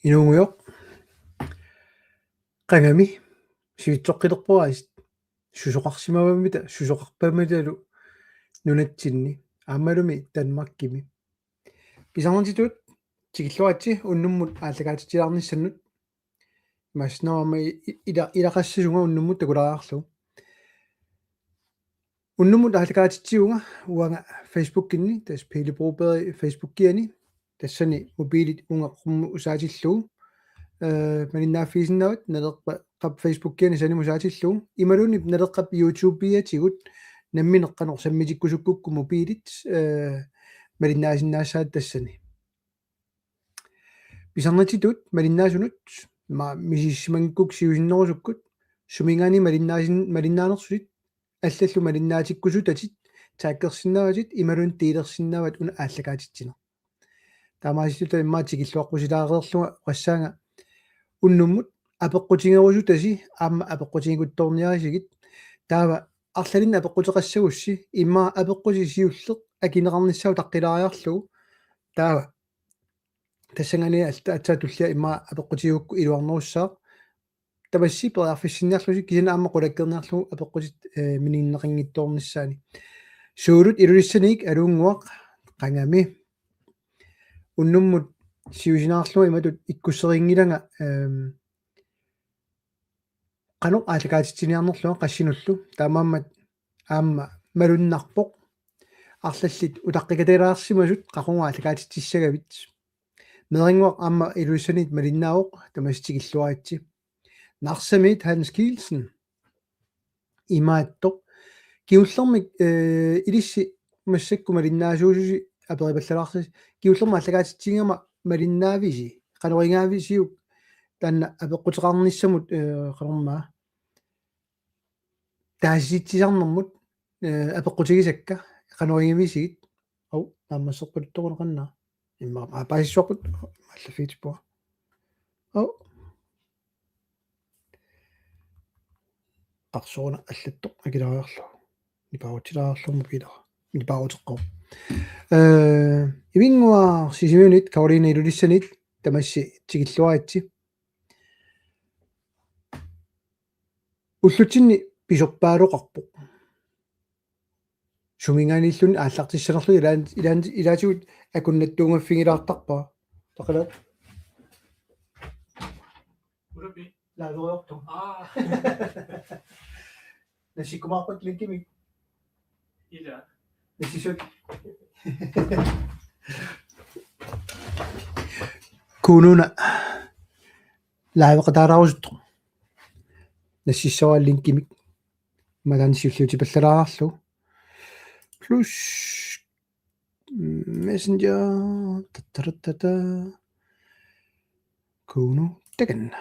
Inuunguyoq qangami siitsoqqilerpuasit susoqarsimavamita susoqarpamatalu nunatsinni aammalumi Danmarkimi pisarnitituut tikilluatsi unnummut ааллагаатитилаарниссаннут маснерама илақассасунга уннуммут такулариарлу уннуммут ааллагаатитсиунга уанга Facebook-кинни тас пилибрубери Facebook-киани тассани мобилит унга qummu usaatilluu малиннааффисиннаават налерпа qap Facebook-киани санимусаатиллuu ималуннип налеққап YouTube-биатигут намминеққанер саммитиккусуккукку мобилит малиннаасиннаассаат тассани писарнатитут малиннаасунут ма мисиссимангкук сиусиннерусуккут сумингаани малиннаанерсулит аллаллу малиннаатиккусутатит тааккерсиннааватит ималун тиилерсиннаават уна ааллагаатитсинер таамааситута иммаатикиллуаққусилаареерлуга qassаанга уннуммут апеққутингерусутаси аама апеққутингутторниарисигит таава арлалинна апеққутеқассагусси имма апеққути сиуллеқ акинеқарниссау таққилаариарлугу таава тассангани атсаатуллиа имма апеққутиуукку илуарнеруссаа табасси периарфиссинниарлуси кисина аама қулаккерниарлугу апеққутит мининнеқингитторнissaани суулут илулиссаник алуунгуақ qangami уннуммут сиусинаарлуга иматут иккуссерингилага qanu ааллагаатитсиниарнерлуга qassiнуллу таамааммат аама малуннарпоқ арлаллит утаққикаталаарсимасут qaqunga ааллагаатитсиссагавит мерингуақ аама илуиссанит малиннаавоқ тамастикиллуаатси нарсамит Hans Kielsen имааттоқ киуллермик илисси массакку малиннаасуусуси аперипаллалаарсис киуллерма аллагаатитсингама малиннаависи qanuringaavisiuk таанна апеққутеқарниссамут qanормаа тааситсисарнэрмут апеққутигисакка qanuringavисигит ау нааммассеққулуттоқунеқаннаа имма апаиссуақут маллафиитиппуа ау арсуна аллаттоқ акилариарлу нипаутилаарлуму пилера нипаутеққо ивингуа сисимунит Каролина илулиссанит тамасси тигиллуаатси уллутсинни писорпаалоқарпоқ сумингааниллун ааллартиссанерлу илаатигут акуннаттуунгаффигилаартарпаа тақала урапи лаадориорто насикумаарпат линкими иля насисут кунуна лаавеқатаараарусутто нассиссавааллинкимик малансиуллути паллалаарлу плюс мессенджер таттараттата куну такен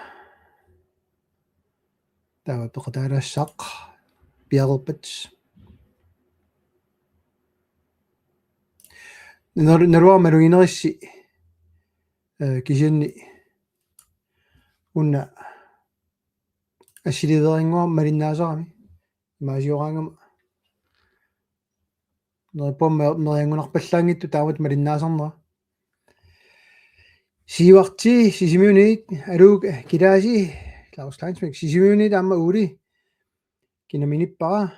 тава пеқатаарассаақ пиарерпат наруа малуинерисси кисианни унна ассиливерингуа малиннаасарами маасиораангама нерпомма мериангунарпаллаангитту таамат малиннаасарнера сиварти сисимиунит алуг килааси Klaus Kleinsmith сисимиунит аама ули кинаминиппара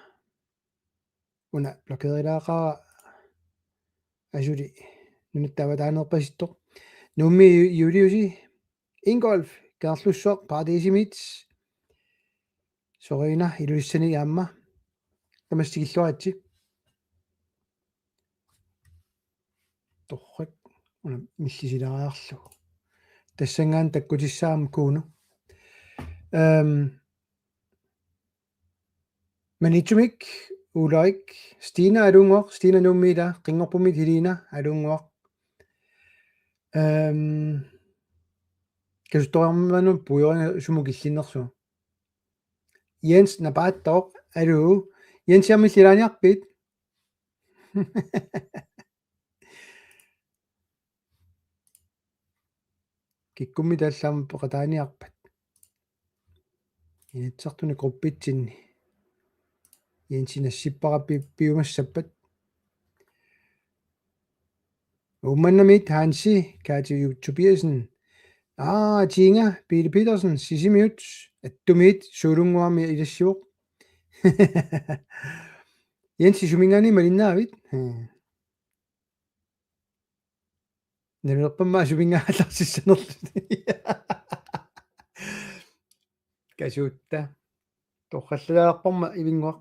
уна блокериlaaqara ажули нунаттаватаанерпаситто нумми юлиуси Ingolf Gerlussor Paradisимит Sorina илуиссани аама тамастигиллуаатси торрак уна миллисилариарлу тассангаан таккутиссаам кууну маничумик улайк Stina алунгуақ Stina нуммида қингорпумит Helena алунгуақ кэсторамману пуйорна сумукиллиннэрсу Jens Nabattaq алу Jens ямиллилааниарпит киккумми тааллаама пеқатааниарпат инатсартуни группитсинни Jensiнассиппараппи пиумассаппат умманнамит Hansi Kati Tobiasen Tiinga Peter Petersen sisimiut attumiit suulunguami ilassiuq Jens sumingani malinnaavit nalerpamma sumingaалларсиссанерлут касуутта торраллалаарпарма ивингуақ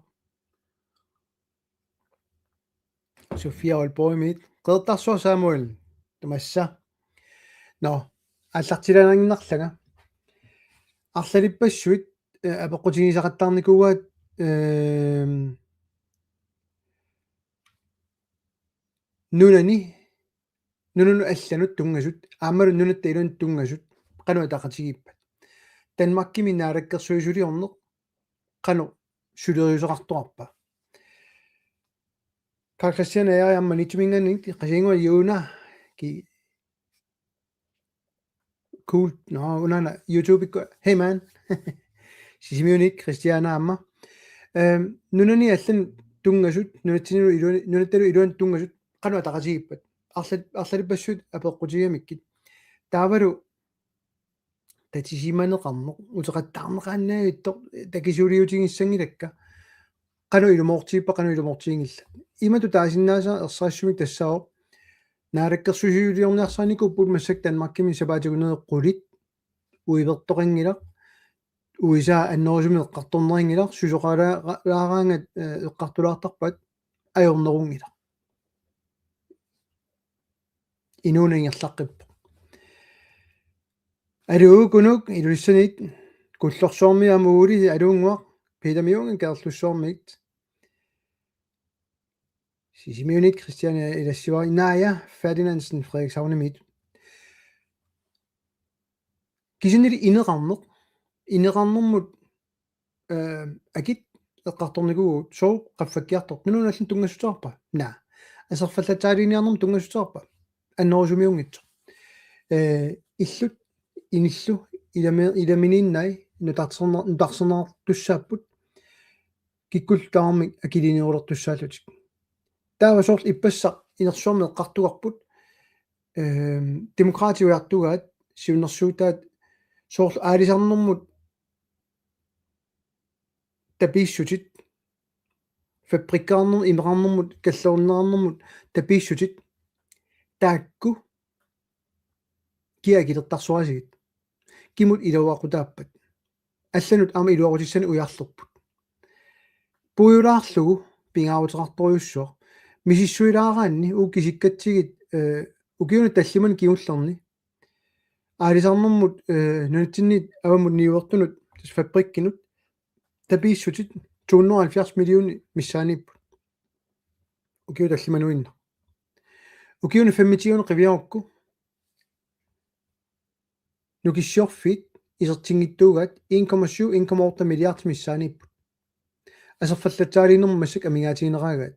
Sofia Olborgimit qeertarsuar Samuel tumassa no аллартилаанернарлага арлалиппассуит апеққутигисақаттарникууаат нунани нуну алланут тунгасут аамалу нунатта илун тунгасут qanu ataqatigippat Danmarkimi naalakkersuisулиорнеқ qanu suleriuseqartuarpa Carl Christian aamma nituminganni qasiingua yuuna ki cool no unana YouTube ikku hey man sisimiunik Christiana aamma nunani allan tungasut nunattinilu iluni nunattalu ilun tungasut qanu ataqatigippat арлалиппассут апеққутигамиккит таавалу татисиманеқарнеқ утеқаттаарнеқааннаавиттоқ такисулиутигиссангилакка qanu ilumortiippa qanu ilumortiingilla imatu taasinnaasaa ersaрассумик тассаоқ наалаккерсусиулиорниарсааникуппут массак Danmarkimi сапаатигунеэққулит уивертоқингилақ уисаа аннерусуми эққарторнерингилақ сусоқалаараангат эққартулаартарпат ajorneruнгилақ инуунангерлаққиппо алуугунук илуссанит куллорсуарми амуули алуунгуақ Peter Mjungen Gerlflussormigt Sisimiunik Christian ilassiua Naja Ferdinandsen Frederikshavnemit кисиннили инеқарнэрмут акит эққарторникугут соо qaffakkiartort нунуналлин тунгасутаарпа на асерфаллатаалиниарнэрм тунгасутаарпа аннерусумиунгитсо иллут иниллу иламининнай нутарсернаар туссааппут киккул таармик акилиниулертуссаалутик таава сорл иппассақ инерсуарми эққартуарпут демократиуяартугаат сиуннэрсуутаат сорл аалисарнэрмут тапииссутит фабрикаарнер имеқарнэрмут каллуорнеқарнэрмут тапииссутит таакку киакилертарсуасигит кимут илауақутааппат алланут ама илуақутиссани уяарлерпут пуйулаарлугу пингааутеқарторюссуа мисиссуилаараанни уккисиккатсигит укиуна таллиман киуллерни аалисарнэрмут нунатсиннит авамут ниуертунут фабриккинут табииссутит 270 миллиуни миссааниппут укиу таллимануинна укиуна 5 қивиарукку нукиссиорфит исертингиттуугаат 1,7 миллиард миссааниппут асерфаллатсаалинерма массак амигаатигинераагаат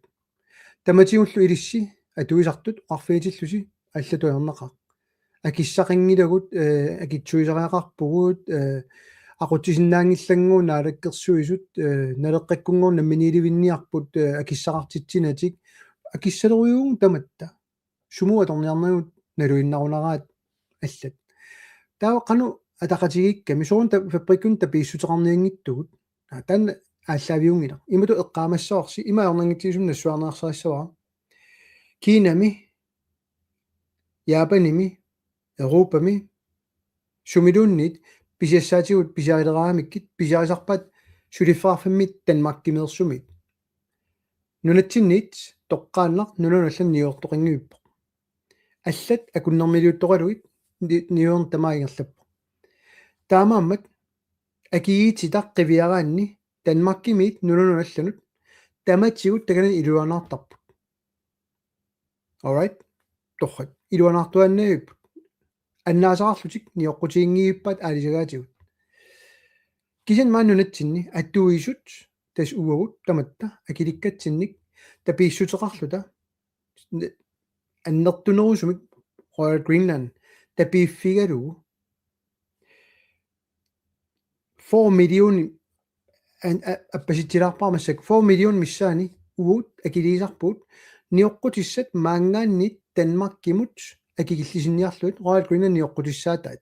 таматиуллу илисси атуисартут арфиитиллуси аллатуернеқар акиссақингилагут акитсуисариақарпугут aqutisinnaaangillanguu naalakkersuisut naleqqakkunguun naminiilivинниарпут акиссақартитсинатик акиссалеруйуун таматта сумуа торниарнагут налуиннарунараат аллат таава кану атақатигикка мисуун фабриккун тапииссутеқарниангиттугут таан ааллаавиунгила имату эққаамассаорси имаорнангитсисум нассуарнеарсариссаваа кинами яапаними европами сумилууннит писиассаатигут писарилераамиккит писарисарпат сулиффаарфаммит Danmarkимерсумит нунатсиннит тоққааннар нунуналлан ниуортоқингуиппо аллат акуннэрмилиутторалуит ниуерн тамаагерлаппо таамааммат акиититақ қивиараанни Danmarkимит нунуналланут таматсигут таканан илуанаартарпут alright торхат илуанаартуаннаавиппут аннаасаарлутик ниоққутиингииппат аалисагаатигут кисан мааннунатсинни аттуисут тас уагут таматта акиликкатсинник тапииссутеқарлута аннертунерусумик Royal Greenland тапииффигалугу 4 миллион аппаситсилаарпаамассак 4 миллион миссаани уут акилисарпут ниоққутиссат маангааннит Danmarkимут акигиллисинниарлуит Royal Greenland ниоққутиссаатаат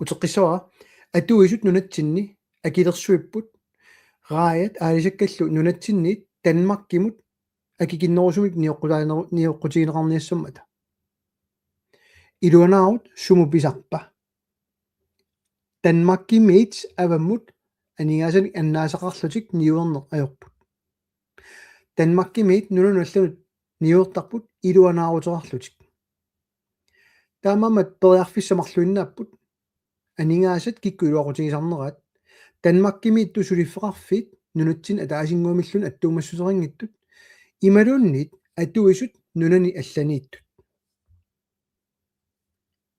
утеққиссуа атуисут нунатсинни акилерсуиппут раайат аалисаккаллу нунатсинниит Данмаркимут акикиннерусумик ниоққутигинеқарниассуммата илуанаарут сумуписарпа Данмаркимиит аваммут анигаасани аннаасақарлутик ниуернеқ ajorput Данмаркимиит нунануллунут ниуертарпут илуанаарутерарлутик таамамат периарфиссамарлуиннааппут анигаасат кикку илуақутигисарнераат Данмаркимиит тусулиффеқарфиит нунатсин атаасингуумиллун аттуумассусерингиттут ималуунниит атуисут нунани алланииттут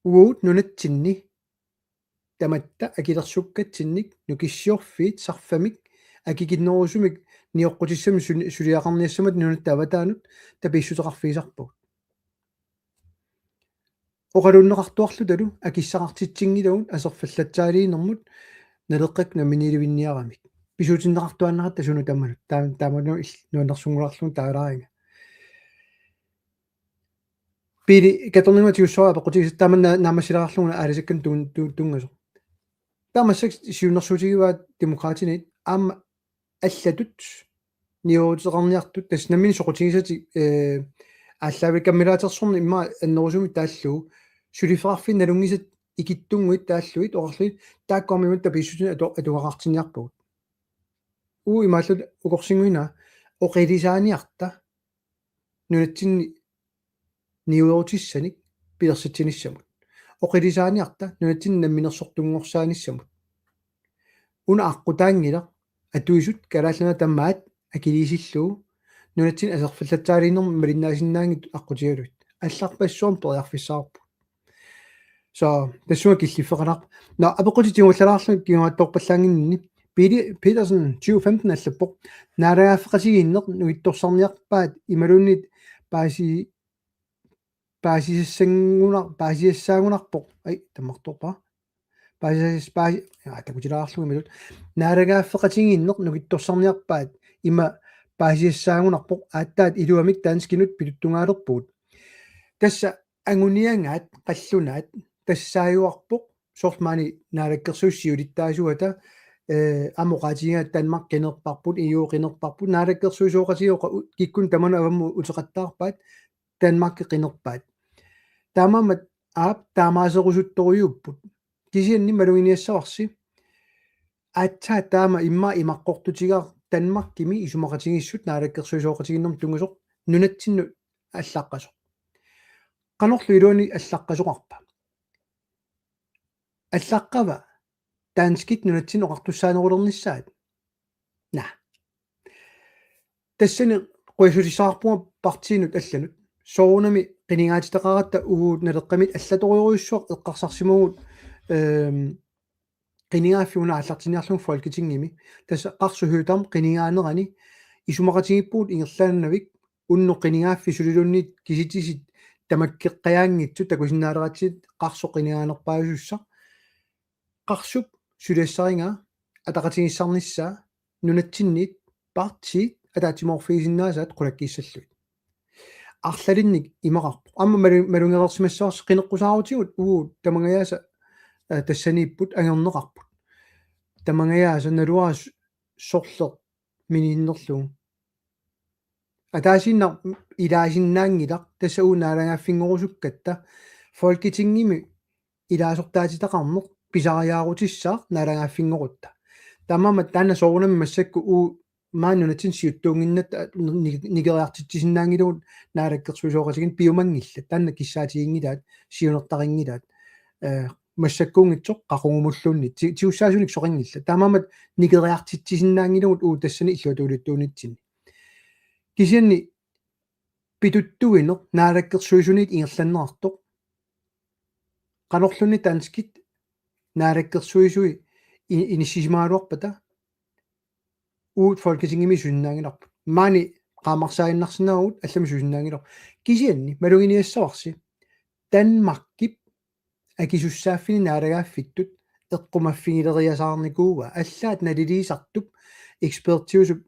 уут нунатсинни таматта акилерсуккатсинник нукиссиорфиит сарфамик акикиннерусумик ниоққутиссами сулиақарниассамат нунатта аватаанут таписсутеқарфиисарпуг оқалуннеқартуарлу талу акиссақартитсингилуун асерфаллатсаалиинэрмут налеққак наминилуинниарамик писуутиннеқартуаннерат тасуну тамманут тааману нуаннерсунгуларлун таалааринга пили катерниматиуссуа пеқутигис тааманна наамассилаарлугна аалисаккан тунгасо таамассак сиуннэрсуутигиваат демократинит аама аллатут ниоутеқарниартут тас наммини соқутигисати ааллаавиккаммилаатерсорни имма аннерусуми тааллуу сулифеқарфин налунгисат икиттунгуит тааллуит оқарлуит тааккуармимут таписсутин атуақартинниарпугут имааллут укорсингуина оқилисааниарта нунатсинни ниуеутиссаник пилерситсиниссамут оқилисааниарта нунатсинни намминерсортунгорсааниссамут уна аққутаангила атуисут калааллана таммаат акилисиллуу нунатсин асерфаллатсаалииннер малиннаасиннаангит аққутигалуит алларпассуум периарфиссаарпу so тассуа киллиффеқалаар на апеқути тингуллалаарлу кигуаттоорпаллаангинни пили Petersen 2015 аллаппоқ наалагааффеқатигииннеқ нуитторсарниарпаат ималууннит паасиссаагунарпоқ таммарторпа такутилаарлу ималут наалагааффеқатигииннеқ нугитторсарниарпаат има паасиссаагунарпоқ ааттаат илуамик таанскинут пилуттунгаалерпуут тасса ангуниангаат қаллунаат тассааюарпоқ сортмаани наалагкерсуссиулиттаасуата амоqaatiga Danmark кенерпарпут иуоқинерпарпут наалагкерсуусооqatiоqa киккун таману авамму утеқаттаарпаат Danmark қинерпаат таамамат аап таамаасерусутторюуппут кисианни малугиниассаварси аатсаа таама имма имаққортутигар Danmark-кими исумақатигиссут наалагкерсуусооqatiginnерм тунгусоқ нунатсинну аллаққасоқ qanorlu iluani allaqқасоқарпа аллаққава таанскит нунатсин оқартуссаанерулернissaат на тассани қуисулисаарпума партиинут алланут соорунами қинигаатитеқаратта угуут налеққамит аллаториуруйуссуақ эққарсарсимагут қинигааффиуна аллартиниарлун фолкитингими тасса қарсуһуутарм қинигаанерани исумақатигиппуут ингерлааннавик унно қинигааффи сулилунниит киситисит тамаккеққаяангитсу такусиннаалератсит қарсоқинигаанерпаасусса қарсуп сулиассаринга атақатигиссарнissaа нунатсинниит партиит атаатиморфисиннаасаат қулаккииссаллуит арлалинник имақарпо амма малунгерерсимассаарс қинеққусаарутигут уу тамангаяаса тассанииппут ангернеқарпут тамангаяаса налуарас сорлеқ минииннерлугу атаасинна илаасиннаангилақ тасса уунаалагааффингорусуккатта фолкитингими илаасортаатитақарнеқ писариаарутиссаа наалагааффингорутта таммама таана соорунами массакку уу мааннунатсин сиуттуунгиннат нигериартитсиннаангилугут наалагкерсуисооqatigin пиумангилла таана киссаатигингилаат сиунертарингилаат массаккуунгитсоқ қақунгумуллуунни тиуссаасуник соқингилла таамамат нигериартитсиннаангилугут уу тассани иллуатуулиттуунитсин кисианни питуттугинеқ наалагкерсуисунит ингерланнеартоқ qanorlunni taanskit naalakkersuisui inissisimaluarpata uut folketingimi sunnaangilarpu maani qaamarsaaginnarsinaagut allami susinnaangilor kisianni maluginiassarsi Danmarkip akisussaaffini naalagaafittut eqqumaffigileриасаарникууга аллаат налилиисартуп экспертиусуп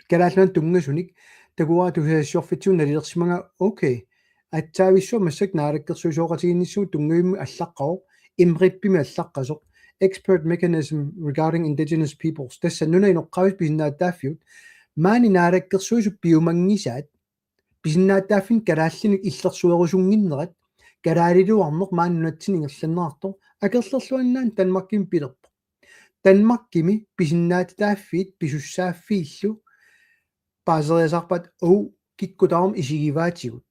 калааллан тунгасуник такуа тусаассиорфитсуун налилерсимага окей атсаависсуа массак нaalakkersuisооqatigинниссуу тунгуимми аллаққао imrippimi allaqqasoq expert mechanism regarding indigenous peoples tassa nuna inoqqavit pisinnaаттааффиут маани нааrakkersuusуп пиумангисаат писиннааттааффин калааллиник иллерсуерусунгиннерат калаалилуарнеқ маани нунатсин ингерланнеартор акерлерлуаннаан танмакким пилерпо танмаккими писиннаатитааффиит писуссааффииллу паасериасарпат уу киккутаарм исигиваатигут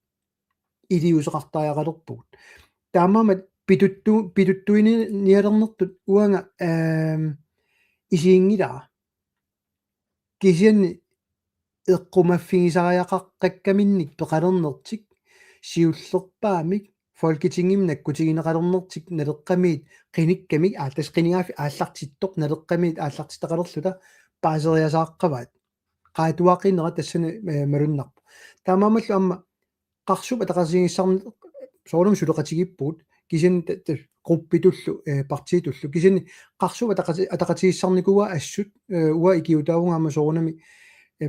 илиусеқартааяқалерпугут таамаамат питуттуини ниалернертут уанга исиингилаа кисианни эққумаффигисариақаққаккаминник пеқалернертик сиуллерпаамик folketingim наккутигинеқалернертик налеққамиит қиниккамик аатас қинигаафи ааллартиттоқ налеққамиит ааллартиттеқалерлута паасериасааққаваат qaatuaqinera tassana malunnerpu taamaamallu amma qarsup ataqasигиссарни соорум сулеқатигиппуут кисин группитуллу партиитуллу кисини qarsup атақатигиссарникуа ассут уа икиутаагунгаама соорунами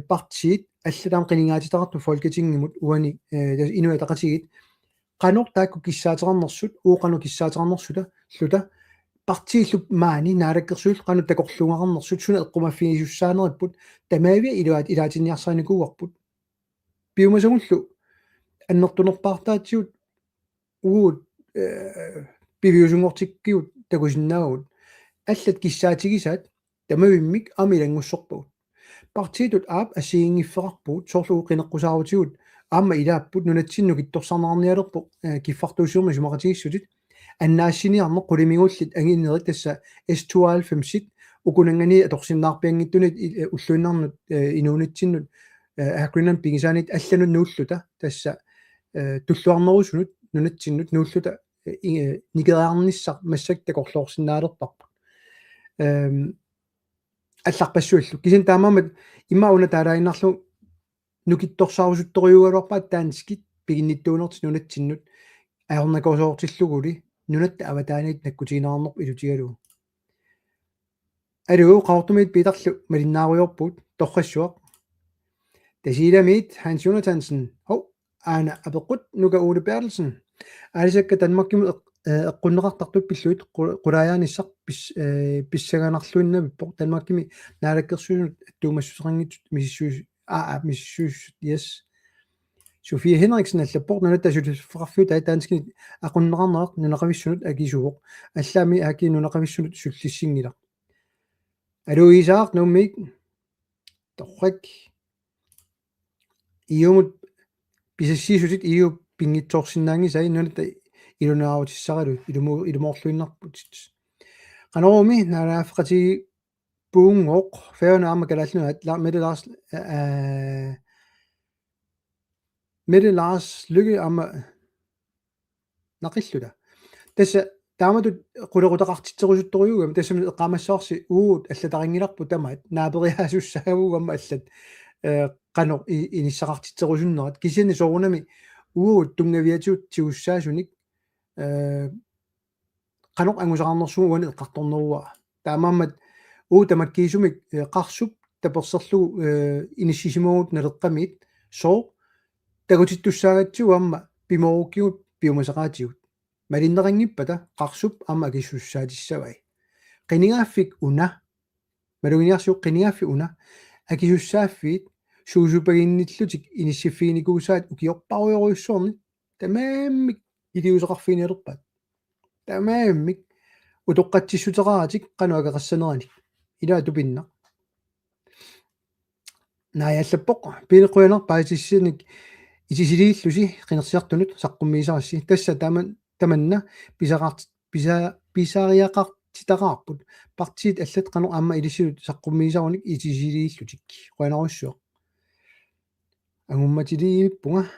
партиит аллатаам қинигаатитақарту folketingimut уани инуа атақатигит qanor taakku kissaateqarnersut uuqanu kissaateqarnersuta luta партииллу маани наалаккерсуул qanu такорлунгақарнерсут суна эққумаффигисуссаанериппут тамаавиа илаатиниарсааникууарпут пиумасагуллу аннертунерпаартаатсиут уут пивиусунгортиккиут такусиннаагут аллат киссаатигисаат тамавиммик амилангуссорпагут партиитут аап асиингиффеқарпуут соорлугу қинеққусаарутигут аама илааппут нунатсинну китторсарнаарниалерпо киффартуусиурми сумақатигиссутит аннаассиниарне qulimiullit angиннери тасса S250 укунангани аторсиннаарпиангиттунит уллуиннарнут инуунитсиннут акроним пигисаанит алланут нууллута тасса туллуарнерусунут нунатсиннут нууллута никериарниссар массак такорлоорсинаалерпарпа алларпассуаллу кисин таамаамат имауна таалаиннарлу нукитторсаарусутториугалуарпаат таанскит пигинниттуунерти нунатсиннут аернакосоортиллугули нунатта аватаанит наккутигинаарнерп илутигалуу алуу qaartumit питерлу малиннааруйорпут торрассуақ тасиламит Hans Jonathansen хо аана апеқут нука Ole Bertelsen алисакка танмакким эққуннеқартартут пиллуит қулаяаниссақ писсаганарлуиннавиппо танмаккими наалаккерсуунут аттуумассусеқангит миссуус миссуус yes Sofie Henriksen аллаппорт нунаттасулиффеқарфиут аатаанскини ақуннеқарнеқ нунеқависсунут акисуоқ аллаами аки нунеқависсунут суллиссингила алуисаақ нуммик торрак иумут писассиисутит иу пингитсоорсинаангисай нунатта илунааутиссаралу илумоорлуиннарпут канаруми налааффеқати пуунгоқ феонаама калааллуна меделаас Mette Lars Lykke amma naqilluta tassa taamatu qullerutaqartitserusuttoriugam tassami eqqamassaarsi uut allataringilarpu tamaat naaperiaasussaagugamma allat qano inissaqartitserusunnerat kisini soorunami uut tungaviatiut tiussaasunik qanoq angusaqarnersugu uani eqqartornerua taamaammat uu tamakkiisumik qarsup taperserlugu inissisimugut naleqqamit soo такутиттуссаагатсуг амма пиморуккигут пиумасақаатигут малиннеқангиппата қарсуп амма акиссуссаатиссавай қинигааффик уна малугиниарсуq қинигааффи уна акиссуссааффиит суусупагинниллутик иниссиффигиникуусаат укиорпаруйоруйуссуорни тамааммик илиусеқарфиниалерпаат тамааммик утоққатсиссутеқаратик қануакеқассанерани илаа тупинна наяллаппоқ пилеқуянерпаатиссиник исисилииллуси qinерсиартунут саққуммиисарасси тасса таманна писариақартитақарпут партиит аллат қано аама илиссилут саққуммиисаруник исисилииллутик қуанаруссуа агумматилииппунга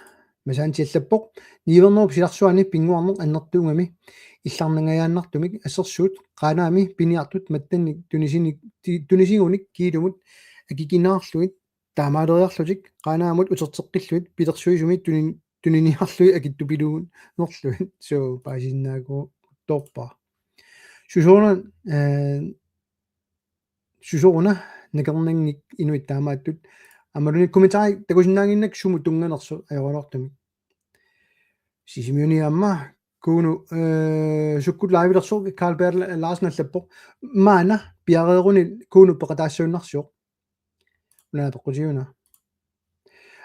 масаантиаллаппоқ нивернеруп силарсуани пингуарнеқ аннертуугами илларнангаяаннартумик ассерсуут қаанаами пиниартут маттанник тунисигуник киилумут акикинаарлуит таамаалериарлутик qanaamut uterteqqilluit pilersuisumit tuniniarlui akittupilуун нерлуит соо паасиннааку торпа сусоруна накернангик инуит таамааттут амалуни комментари такусиннаангиннак суму тунганерсу аёралортами сисимиуни амма كونوا سكوت لايفلرسو Carl Bertel Larsen аллаппо маана пиарееруни кууну пеқатаассууннарсуоқ унаатоққутиуна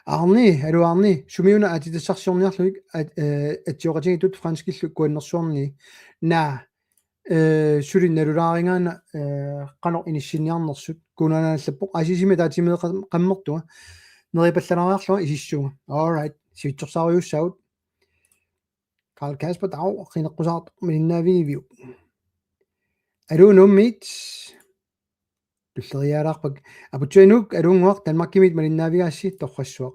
арни алуарни сумиуна атитассарсиорниарлуик атсиоқатигитут франскиллу куаннерсуорни на сулин налулааригаана қанор иниссинниарнерсут кунанааллаппоқ асисиме таатимеэ қаммертуа нерипалланариарлуа исиссуга all right сивитсорсаариуссаут Carl Kasper Dag qinеққусаартоқ мининнаавигивиу алуунуммит туллериаалаарпак апутсуинук алуунгуақ Danmarkимит малиннаавигаасси торрассуақ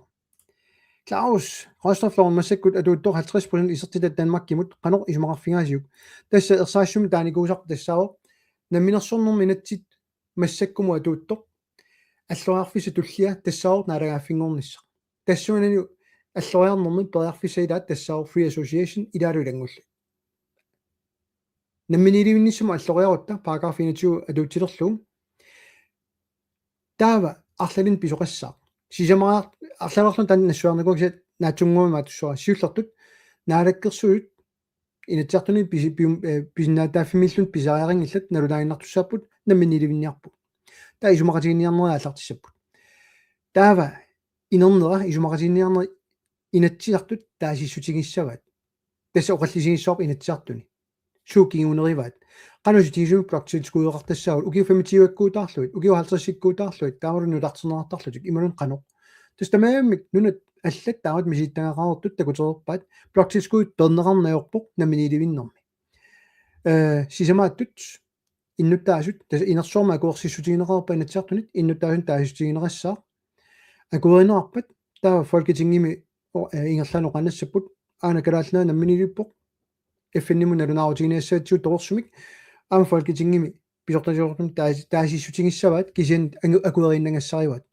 Claus Rostoflån массаккут атууттор 50% исертилат Danmarkимут qanor исумақарфигаасиук тасса ерсаассуми тааникуусақ тассаавоқ намминерсорнер минатсит массаккуму атууттор аллориарфиса туллиа тассаавоқ наалагааффингорнисса тассуинани аллориарнэрми периарфисаилаат тассаавоқ Free Association илаалулангулли намминиливинниссума аллориарутта параграф 21 атуутилерлугу таава арлалин писоқассаа сисамаа арлалерлун тан нассуарникугсат наатсунгуумаа туссуа сиуллертут наалаккерсуут инатсартуни писиннаатааффимиллун писаарингиллат налулаагиннартуссааппут намминиливинниарпут таа исумақатигинниарнериа аллартиссаппут таава инернера исумақатигинниарнери инатсиартут таасиссутигиссаваат тасса оқаллисигиссоорп инатсиартуни суукингунериваат qanusutigisumi blockchain skuudeqartassaavut ukiu 25-аккуутаарлуит ukiu 50-иккуутаарлуит таамалу нулартсинеартарлутик ималун qanoq тустамааммик нунат аллат таамат мисииттангақарортут такутерерпаат blockchain skuut пернеқарнаёрпоқ наминиливиннэрми сисамааттут иннуттаасут таса инерсуорма акуерсиссутигинеқарпа инатсиартунит иннуттаасун таасиссутигинерассаа акуеринеқарпат таа folketingimi ингерлаано qannassapпут аана калаалнаа намминилиппоқ эффенниму налунаарутигинаассаатсуу торсумик аама folketingimi писортасиортун таасиссутигиссаваат кисиан акуериннангассариваат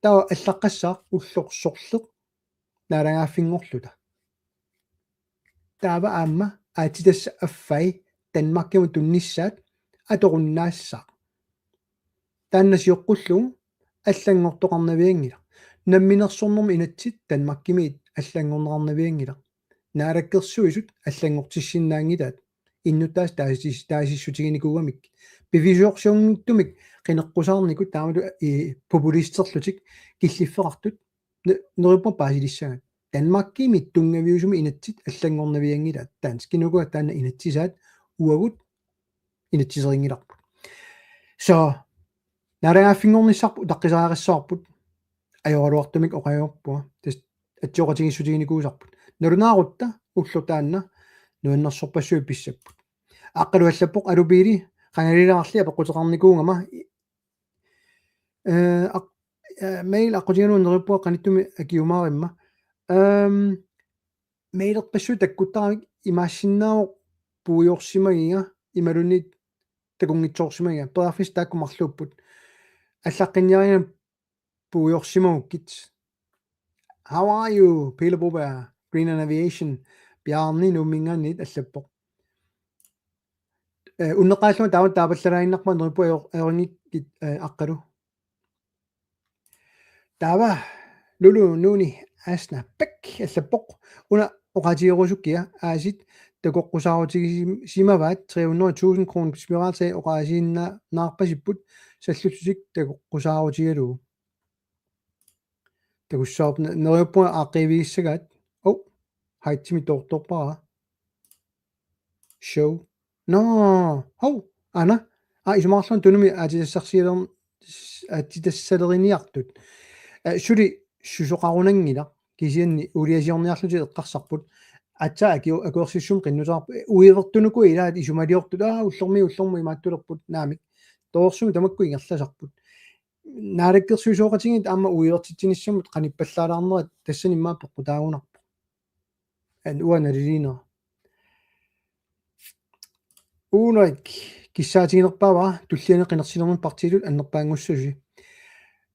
таа аллаққассаа уллорсорлеқ наалагааффингорлута таава аама аатитасса аффай Danmarkиму тунниссаат аторуннаассаа тааннасиоққуллугу аллангортоқарнавиангила намминерсорнэрми инатсит Danmarkимиит аллангорнеқарнавиангила наалаккерсуисут аллангортиссиннаангилаат иннутаас таасиссутигиникугамик пивисуорсиунгиттумик qinеққусаарнику таамалу популистерлутик киллиффеқартут нериппа паасилиссагат Danmarkими тунгавиусуми инатсит аллангорнавиангилаат таанскинугуа таана инатсисаат уагут инатсисерингиларпу so нарагаффингорниссарпу таққисаариссаарпут ajorluartumik oqajorpua tas atsioqatigisutiginikуусарпут налунаарутта уллутаанна нуаннерсорпассуи писсаппут аққалуаллаппоқ алупиили qangalilаарли апеққутеқарникуунгама mail аққутиганууннериппуа qaниттуми акиумааримма mailерпассу таккуттарамик имаассиннаавоқ пуйорсимагига ималунит такунгитсоорсимагига перафис тааккумарлууппут аллаққинниарина пуйорсимагуккит how are you Pele Boberg Green and Aviation Bjarni nummingaanit allappoq unneqaalluma taawat taapallarainnerma nerippu aeringit aqqalu taava lulu nuuni asna pek allappoq una oqatigerusukkia aasit takoqqusaarutigimavaat 300,000 kroner spiraalsag oqaasiinna naarpasipput sallutusik takoqqusaarutigelu takussaarpna neriuppua aaqiviissagaat haitsimi tortorpara show no ana isumaarlun tunumi aatisassarsiilern aatitassaleriniartut suli susoqarunangila kisianni uliasiorniarluti eqqarsarput atsa akuersissum qinnusaarpu uivertunuku ilaat isumaliortut ullormi imaattulerput naamik toorsumi tamakku ingerlasarput naalakkersuusoqatigit aama uivertitsinissumut qanippallaalаарnerat tassan immaappeqqu taagunarpu an uanalilina unoik kissaatigиnerpaava tulliane qinersilermun partilut annerpaangussusi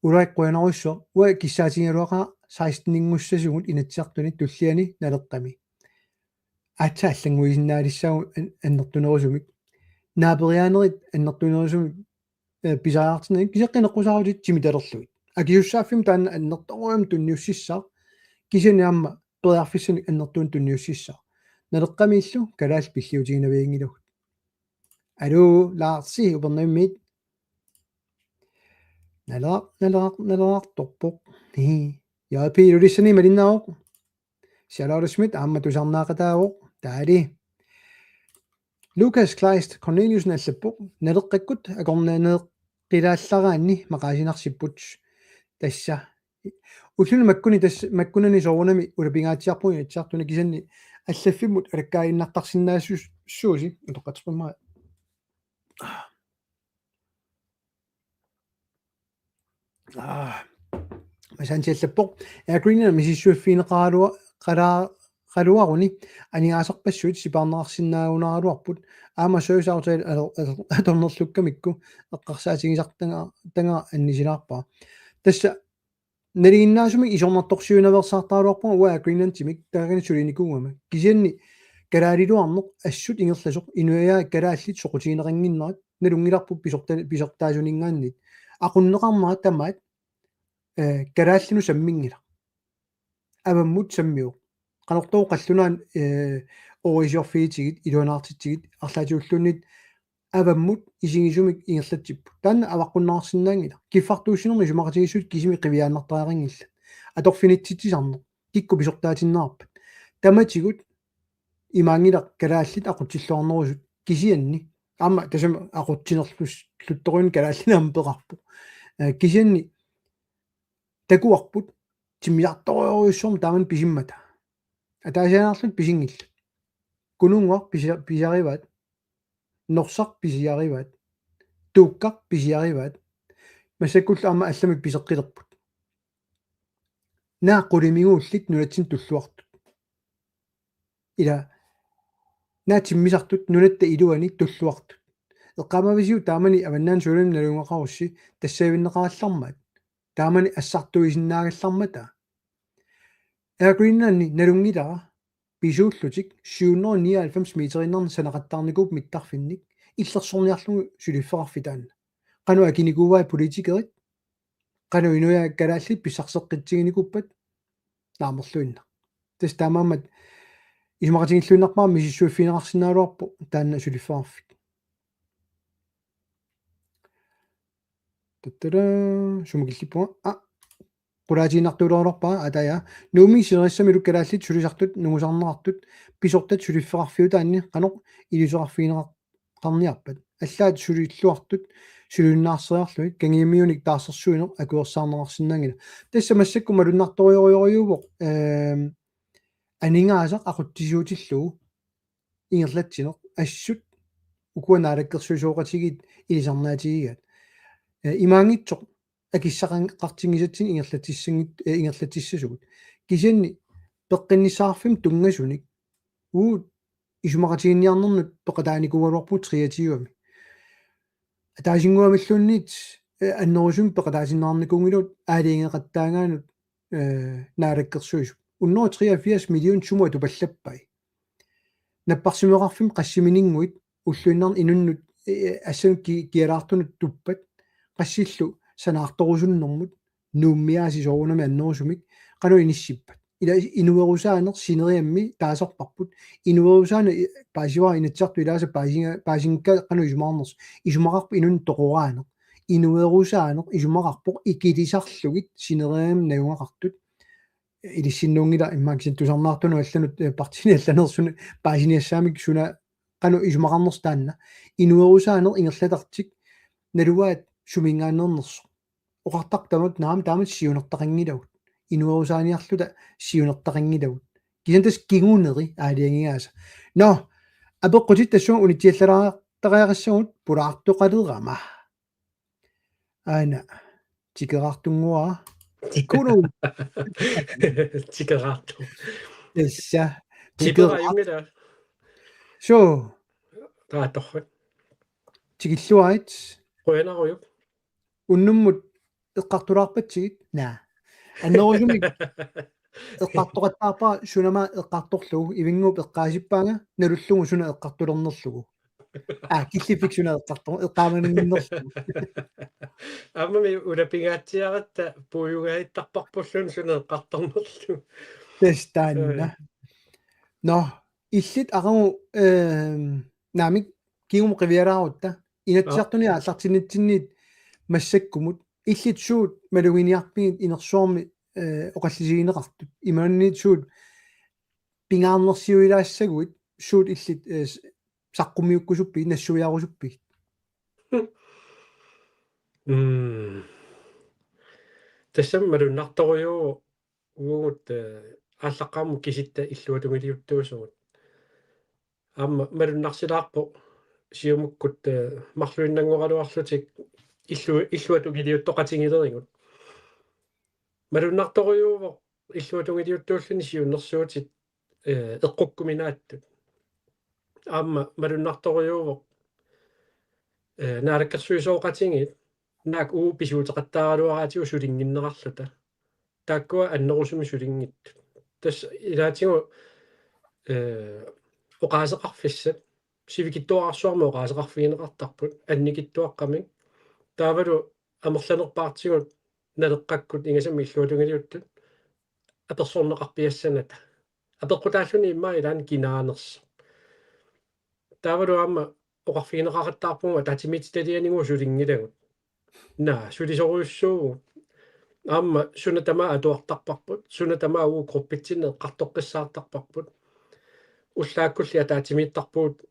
ulaik quanarusso ua kissaatiginaluaqa 16-ningussasugut inatsiartuni tulliani naleqqami atsa allanguisinnaalissagu annertunerusumik naaperiaanerit annertunerusumik pisaaartini kiseqqineqqusaarutit timitalerluit akiussaaffim taanna annertoruam tunniussissaa kisaniamma periarfissanik annertuun tunniussissaa налеққамииллу калаас пиллиутигинавиингилуг алуу лаарси упернаммит налеқарторпоқ яапи илулиссани малиннаавоқ шалаалусмит аама тусарнаақатаавоқ таали Lucas Kleist Corneliusen аллаппоқ налеққаккут акорнаанеэ қилааллараанни мақаасинарсиппут тасса уллуну маккуни тасса маккунани соорунами улапингаатиарпуи атсаартуна кисанни аллаффиммут алаккаиннартарсинаассууси утоққатсума масантиаллаппоқ агринна мисиссуаффинеқаалуа қалуаруни аниаасарпассуит сипаарнеқарсинаагунааралуарпут аама соусаартаил аторнерлуккамикку эққарсаатигисартанга танга аннисилаарпаа тасса налигиннаасуми исорнарторсиунаверсаартаалуарпаа уа агриннантимик таагани сулиникуугама кисианни калаалилуарнеқ ассут ингерласоқ инуяа калааллит соқутигинеқангиннерат налунгиларпу писортаажунингааннит aqunneqarmaa tamaat karaallinu samminngila avammut sammiuq qanortuu qallunaan orisiorfiitigit iluanaartitsigit арлаатиуллунит avammut isigisumik ingerlatsippu taanna avaqqunnaarsinnaangila kiffartuussinermi sumaqatigissut kisimi qiviaannartaaqangilla atorfinitsitsisarneq kikku pisortaatinnаарpat tamatigut imaangilaq kalaallit aqutsilluarnerusut kisianni аама тасама aqutsinerlus лутторуин калааллинаам пеқарпу кисианни такуарпут тимиарториориуссуум тааман писиммата атаасианаарлут писингилла кунунгуар писариваат норсар писиариваат тууккар писиариваат массаккулла аама алламик писеққилерпут нааққулимигууллит нулатсин туллуартут ила наатиммисартут нулатта илуани туллуартут эққамависиу таамани аваннаан сулим налунгақарусси тассаавиннеқараллармаат таамани ассартуисиннаагаллармата агриннанни налунгилара писууллутик 799 метриннерна санақаттаарникууп миттарфинник иллерсорниарлугу сулиффеқарфитаанна қану акиникууваа политикерит қану инуя калааллит писсарсеққитсигиникуппат наамерлуинна тас таамаамат исмақатингиллуиннарпаа мисиссуаффинеқарсинаалуарпу таанна сулиффеқарфит таттара сумагиллиппуа qulaatiinartuulorlorpaa ataya nuumi siriissami lukkalaallit sulisartut nungusarnerartut pisortat sulifferarfiutaanni qanoq ilisuarfiineqarniarpat allaat sulilluartut sulunnaarseriarluit kangiimiunik taassersuineq akuersaarnerarsinnaangila tassa massakku malunnartoriorioriuvoq aningaasaq aquttisuutillugu ingerlatsineq assut ukuanaalakkersuisooqatigit ilisarnaatigigat imaangitsoq акиссақангартингисатсин ингерлатиссангит ингерлатиссасугут кисианни пеққиннисаарфим тунгасуник уу исумақатигинниарнернут пеқатааникуалуарпут триатиуами атаасингуамиллуунниит аннерусум пеқатаасиннаарникунгилут аалиингеқаттаангаанут наалаккерсуису унноо 83 миллион сумуа тупаллаппай наппарсимеқарфим qassimininguit уллуиннарни инуннут ассам киалаартунут туппат qassillу санаарторусуннэрмут нууммиааси соорунами аннерусумик кану иниссиппат ила инуерусаанер синериамми таасорпарпут инуерусаана паасиваа инатсарту илааса паасингка кану исумаарнерс исумақарпу инун тоқораанер инуерусаанер исумақарпоқ икилисарлугит синериам наугақартут илиссиннуунгила иммааксин тусарнаартуну алланут партини алланерсуна паасиниассаамик суна кану исумақарнерс таанна инуерусаанер ингерлатартик налуаат сумингаанернерсо оқартартамут наам таамат сиунертақангилавут инуерусааниарлута сиунертақангилавут кисантас кигуунери аалиангигааса но абеққутит тассуун унитиаллалаартариарассагут пулаартоқалерама ана тикераартунгуа куну тикераарту эсса тикерааюнгила со таатторрат тикиллуаит қуянаруйук уннуммут эққартулаарпатсигит наа аннерусумик эққартоқаттаарпаа сунама эққарторлугу ивингууп эққаасиппаага налуллугу суна эққартулернерлугу киллифик суна эққартор эққааманиннерлугу аммами улапингаатсиаратта пууюгаиттарпарпуллун суна эққарторнерлугу тестаанна но иллит aqamu naamik kiigum qiviaraarutta inatsartuni ааллартинитсинниит массаккумут иллит суут малугиниарпигит инерсуарми оқаллисигинеқартут имаанниит суут пингаарнерсиуилаассагуит суут иллит саққумиуккусуппи нассуиарусуппи тассам малуннарторюу угугут ааллаққарму киситта иллуатунгилиуттуусугут аама малуннарсилаарпо сиумуккут марлуиннангоралуарлутик иллуатунгилиуттоқатингилерингут малуннарторюуво иллуатунгилиуттууллуни сиуннэрсуутит эққуккуминааттут аама малуннарторюуво наалаккерсуисооқатингит наак уу писуутеқаттааралуараатиу сулингиннеқарлута тааккуа аннерусуми сулингитту тас илаатигу оқаасеқарфиссат сивикиттуарсуарма оқаасеқарфигинеқартарпут анникиттуаққамик таавалу амерланерпаартигут налеққаккут ингасами иллуатунгилиуттут аперсорнеқарпиассаната апеққутааллуни имма илаани кинаанерс таавалу аама оқарфигинеқараттаарпуга татимититалианигу сулингилагут на сулисоруйуссуугу аама сунатама атуартарпарпут сунатама уу группитсинне эққартоққиссаартарпарпут уллааккулли атаатимииттарпуут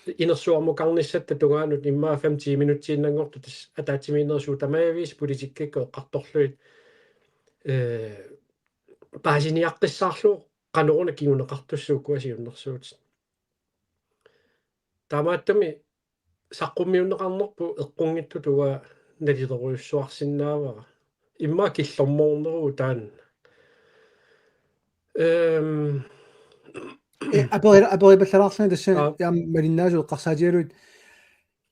инерсуармукарниссатта тугаанут иммаа 5 минутсииннангорту тас атаатимиинерсуу тамаявис политиккакко эққарторлуит паасиниаққиссаарлуу каноруна кигунеқартуссуу куасиуннэрсуут таамааттами саққуммиуннеқарнерпу эққунгитту туга налилеруйуссуарсинаавара имма киллэрмоорнеруу таан аперипаллалаарсана тасса яам малиннаасу эққарсаатигалуит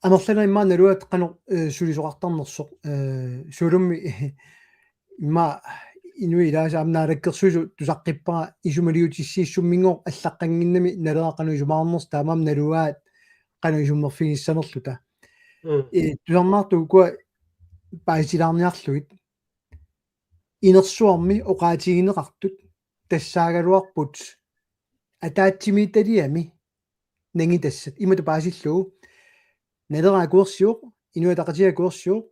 амерлана имма налуат қано сулисоқартарнерсоқ суулумми имма инуи илаасаам наалаккерсуису тусаққиппара исумалиутиссииссуммингоо аллаққангиннами налеқану исумаарнерс таамаам налуаат қано исуммерфигиссанерлута тусарнаарту куа паисилаарниарлугит инерсуарми оқаатигинеқартут тассаагалуарпут атаатсимииталиами нанги тассат имату паасиллуу налераа куерсиоқ инуатақатиа куерсиоқ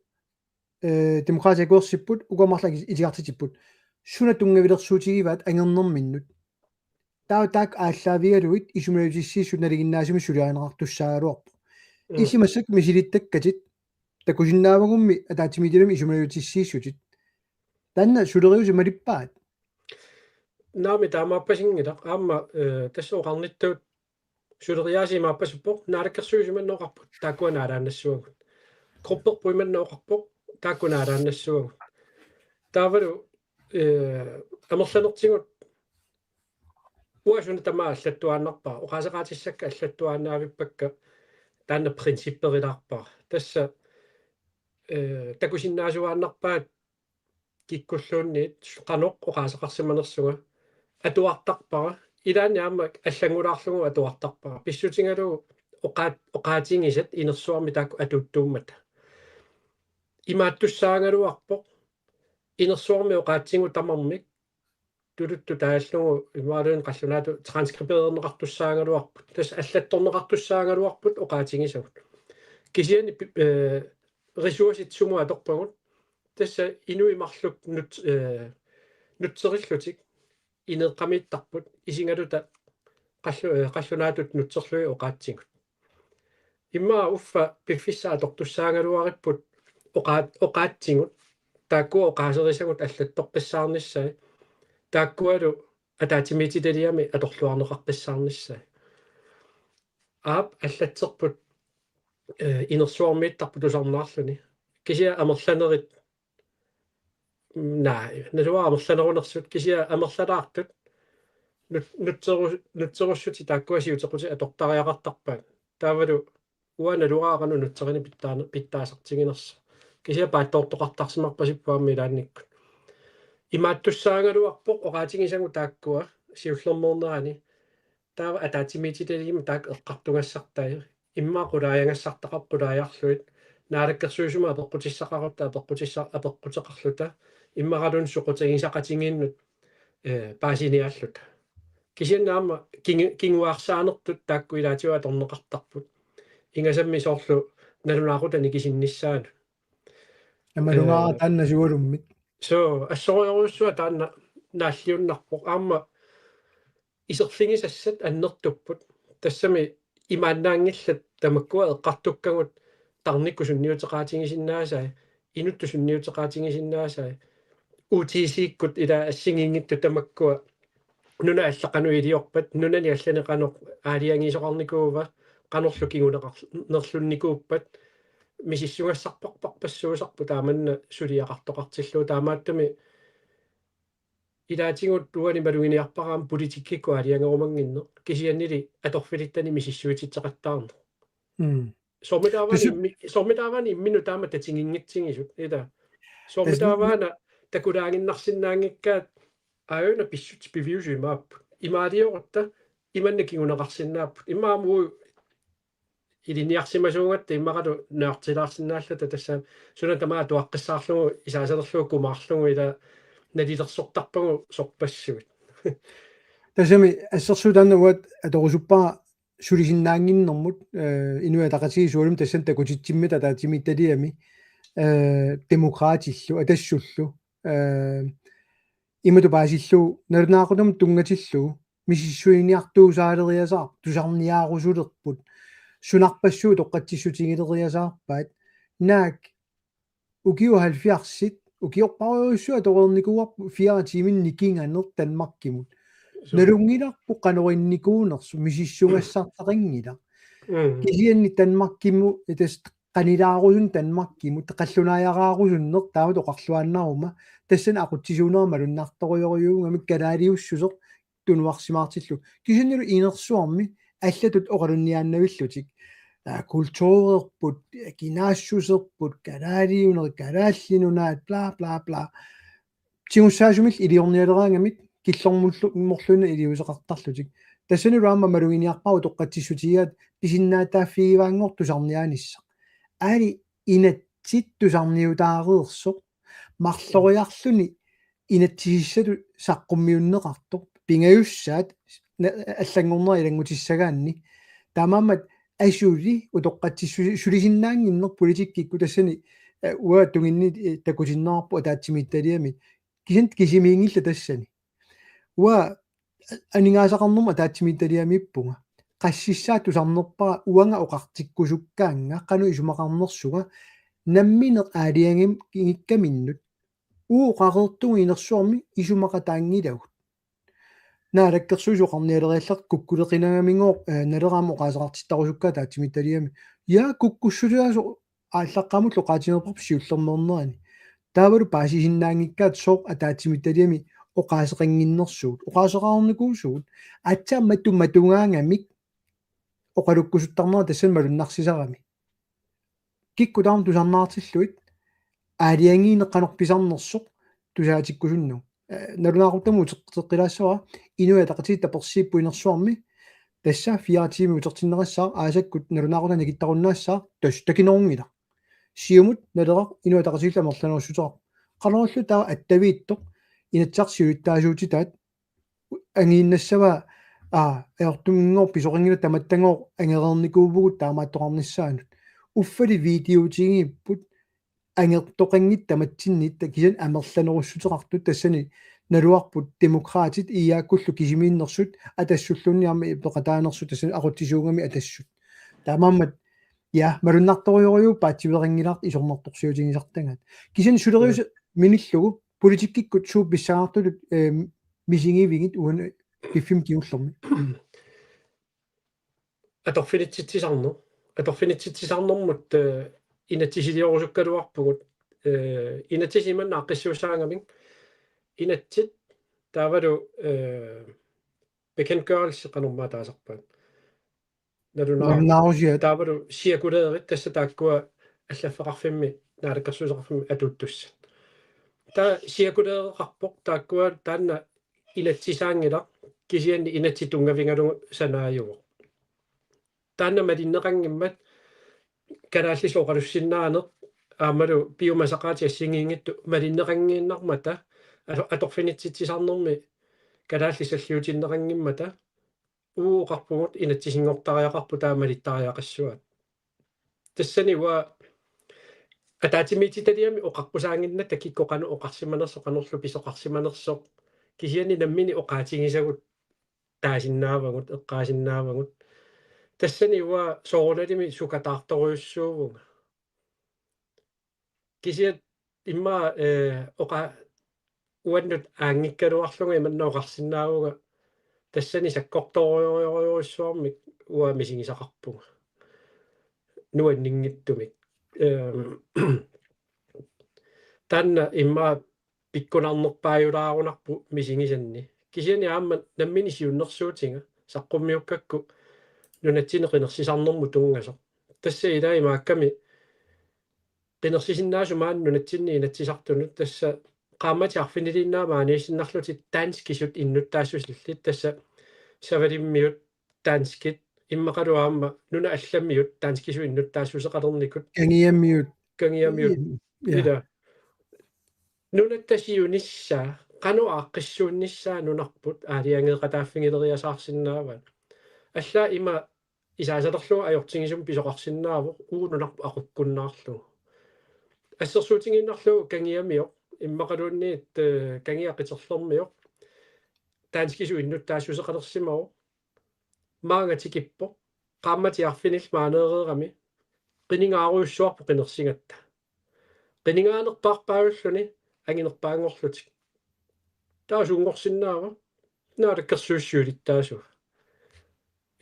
демократия куерсиппут угамарлаги илигартитиппут суна тунгавилерсуутигиваат ангернэрминнут таак ааллаавигалуит исумалутиссииссут налигиннаасуми сулиаринеқартуссаагалуарпу исимассак мисилиттаккатит такусиннаавагумми атаатсимииталами исумалутиссииссутит танна сулериуси малиппаат наами таамааппасингила аама тассооқарниттуут сулериаасимааппасуппоқ наалаккерсуисуманнооқарпут тааккуанаалаанассуагут групперпуиманнооқарпоқ тааккунаалаанассуагут таавалу амерланертигут уасуна тамаа аллаттуааннарпаа оқаасеқаатиссакка аллаттуаанаавиппакка таанна принципперилаарпаа тасса такусиннаасуааннарпаат киккуллуунниит қаноқ оқаасеқарсиманерсуга атуартарпара илаани аама аллангулаарлугу атуартарпара писсутингалу оқаатингисат инерсуарми таакку атуттууммата имааттуссаангалуарпоқ инерсуарми оқаатсингу тамармик тулутту тааллугу имаалуун қаллунаату транскрибернеқартуссаангалуарпут тас аллатторнеқартуссаангалуарпут оқаатингисагут кисиани ресурсит сумуа аторпагут тасса инуимарлук нутсериллутик инеққамиттарпут исингалута қаллунаатут нутсерлуи оқаатсигут имма уффа пиффиссаа тортуссаангалуариппут оқаатсигут тааккуа оқаасерисагут аллаттоққиссаарниссаа тааккуалу атаатимититалиами аторлуарнеқаққиссаарниссаа аап аллатсерпут инерсуармииттарпут усарнаарлуни кисиа амерланерит налуа амерланерунерсут кисиа амерлалаартут нутсеруссути тааккуасиутеқути атортариақартарпаат таавалу уана луаарану нутсерини питтаасартигинерса кисиа пааттоортоқартарсимарпасиппуамми илаанниккут имааттуссаагалуарпоқ оқаатигисагу тааккуа сиуллермоорнерани таава атаатимититалигима таак эққартунгассартаа иммаа қулааянгассартақар қулааярлуит наалаккерсуисума апеққутиссақарутта апеққутеқарлута иммаралун суқутагисақатингииннут паасиниааллута кисианнаама кингуарсааnertut тааккуилаатиуа торнеқартарпут ингасамми соорлу налунаақутани кисиннissaanu амалунгаа таанна сугалуммит so ассориоруссуа таанна нааллиуннарпоқ аама исерлингисассат аннертуппут тассами имааннаангиллат тамаккуа эққартуккагут тарникку сунниутеқаатингисиннаасаа инутту сунниутеқаатингисиннаасаа UTC-ккут ила ассигингитту тамаккуа нуна аллақану илиорпат нунани алланеқанеқ аалиангисоқарникуува qanorlu kinguneqarnerlunnikууппат мисиссугассарпарпарпассуусарпу тааманна сулиақартоқартиллуу таамааттами илаатингут туани малугиниарпараам политиккикку алиангерумангинне кисианнили аторфилиттани мисиссуититсеқаттаарне сормитаавани иммину таама татингингитсигисут ида сормитааваана такулаагиннарсиннаангиккаат аёна писсут пивиусуимаап имаалиорта иманна кингунеқарсиннааппут имаамуу илиниарсимасуунгатта иммақалу наартилаарсинааллата тассаа сунатамаа туаққиссаарлугу исаасалерлугу кумаарлугу ила налилерсортарпагу сорпассуит тасами ассерсуутааннават аторусуппаа сулисиннаангиннэрмут инуятақатиги суулум тассан такутитсиммита таатимитталиами демократиллу атассуллу имату паасиллу налунаақутам тунгатиллу мисиссуиниартуусаалериасаар тусарниаарусулерпут сунарпассуу тоққатсиссутингилериасаарпаат наак укиу 70-сит укиорпаруйуссуа торерникуарпу 4 тимин никинганер танмаркимут налунгиларпу каноринникуунерсу мисиссунгассартақингила килианни танмаркиму этас канилаарусун танмаркиму теқаллунааяраарусуннер таама тоқарлуааннарума тассана ақутсисуунерма луннарториориунгамик калаалиуссусеқ тунуарсимаартиллу кисиннилу инерсуарми аллатут оқалунниааннавиллутик культуурерпут кинаассусерпут калаалиунер калааллинунаат бла бла бла тиуссаасумил илиорниалераангамит киллормуллуна илиусеқартарлутик тассанилуаама малугиниарпару тоққатсиссутигаат писиннаатааффигиваангортусарниаанисса аали инатситтусарниутаареерсоқ марлориарлуни инатсисиссату саққуммиуннеқартоқ пингаюссаат аллангорнери илангутиссагаанни таамаамат асули утоққатсиссулисиннаангиннер политиккикку тассани уа тугинни такутиннаарпу атаатсимитталиами кисент кисимиингилла тассани уа анигаасақарнерма атаатсимитталиамиппунга qassissaat tusarnerpara uanga oqartikkusukkaanga qanu isumaqarnersuga nammineq aaliangim kingikkaminut uuqaqertugu inersuarmi isumaqataangilagut naalakkersuisuqarnialerialleq kukkuleqinagamingoor naleraamo qaasaqartittarussukkaa taatsimittaliami yaa kukkussuliaasu ааllaqqamut loqaatinerparp siullernernerani taavalu paasisinnaangikkaat sooq ataatsimittaliami oqaaseqanginnersuut oqaaseqaarnikuusuut atsaammattu matungaangamik oqalukkusuttarnera tassan malunnarсисарами киккутаарм тусарнаартиллуит аалиангиинеққанорписарнерсоқ тусаатиккусунну налунаақуттаму теққилаассава инуятақати таперсииппу инерсуарми тасса 4 тими утертиннерассаа аасаккут налунаақутана киттаруннаассаа тас такинерунгила сиумут налерaq инуятақатилла мерланеруссутеқар қалоруллу таа аттавииттоқ инатсарсиуиттаасуутитаат ангииннассава эортумингоор писоқингила таматтангоор ангерерникуувгут таамааттоқарниссаанут уффали видеотигиппут ангертоқангит таматсиннитта кисан амерланеруссутеқартут тассани налуарпут демократит иааккуллу кисимииннерсут атассуллунниарми пеқатаанерсут тассани ақуттисуугами атассут таамааммат я малуннарториориу паатсиверингилаарт исорнэрторсиутигисартангаат кисан сулериус миниллугу политиккиккут сууп биссаартулут мисингивигит уана пиффим киуллерми аторфинитситсисарнэрмут инатсисилиорусуккалуарпугут инатсисиманна аққиссуусаангамин инатсит таавалу bekendtgørelse qanummaa taasarpaat налунаарусиат таавалу сиакулеерит тасса тааккуа аллаффеқарфимми наалаккерсуусеқарфимми атуттуссат таа сиакулееқарпоқ тааккуа таанна инатсисаангила кисианни инатситунгавингалугу санааюго таанна малиннеқангиммат канааллисооқалуссиннаанеқ аамалу биомасақаати ассигиингитту малиннеқангииннармата аторфинитситсисарнерми калааллисаллиутиннеқангиммата ууоқарпугут инатсисингортариақарпу таамалиттариақассуат тассани уа атаатимиититалиами оқарпусаангинната киккоқану оқарсиманерсо қанерлу писоқарсиманерсоқ кисиани наммини оқаатингисагут таасиннаавагут эққаасиннаавагут тассани уа соорналими сукатаарторуйуссуувнга кисиат имма оқа уаннут аангиккалуарлуга иманнаоқарсинаавуга тассани саккорторуйоруйуссуармик уа мисигисақарпуга нуаннингиттумик танна имма пиккунарнерпааюлаарунарпу мисигисанни кисиани аама наммини сиуннерсуутинга саққуммиуккакку нунатсинеқинерсисарнэрму тунгасо тасса илаи маакками qinnersisinnnaasumaan nunatsinni inatsisartunut tassa qaamati arfiniliinnaama aniissinnarlutit taanskisut innuttaasussillit tassa savalimmiut taanskit иммақалуаама нуна алламмиут таанскису иннуттаассусеқалерникут канgiammiut ила нунаттасиунissaa qanu aaqqissuunnissaa nunarput аалиангеқатааффигилериасаарсиннаават аллаа има исаасалерлуга ajortingisum писоқарсиннааву уунунарпу ақуккуннаарлугу ассерсуутингиннарлугу канgiammiоқ иммақалуунниит канgiаққитерлэрмиоқ таанскису иннуттаассусеқалерсимау маангатикиппо qaamматиарфинил маанеерерами qiningaaruussuarpu qinersingatta qiningaanerpaarpaagulluni angинерпаангорлутик таасунгорсиннаава наалаккерсуussiулиттаасу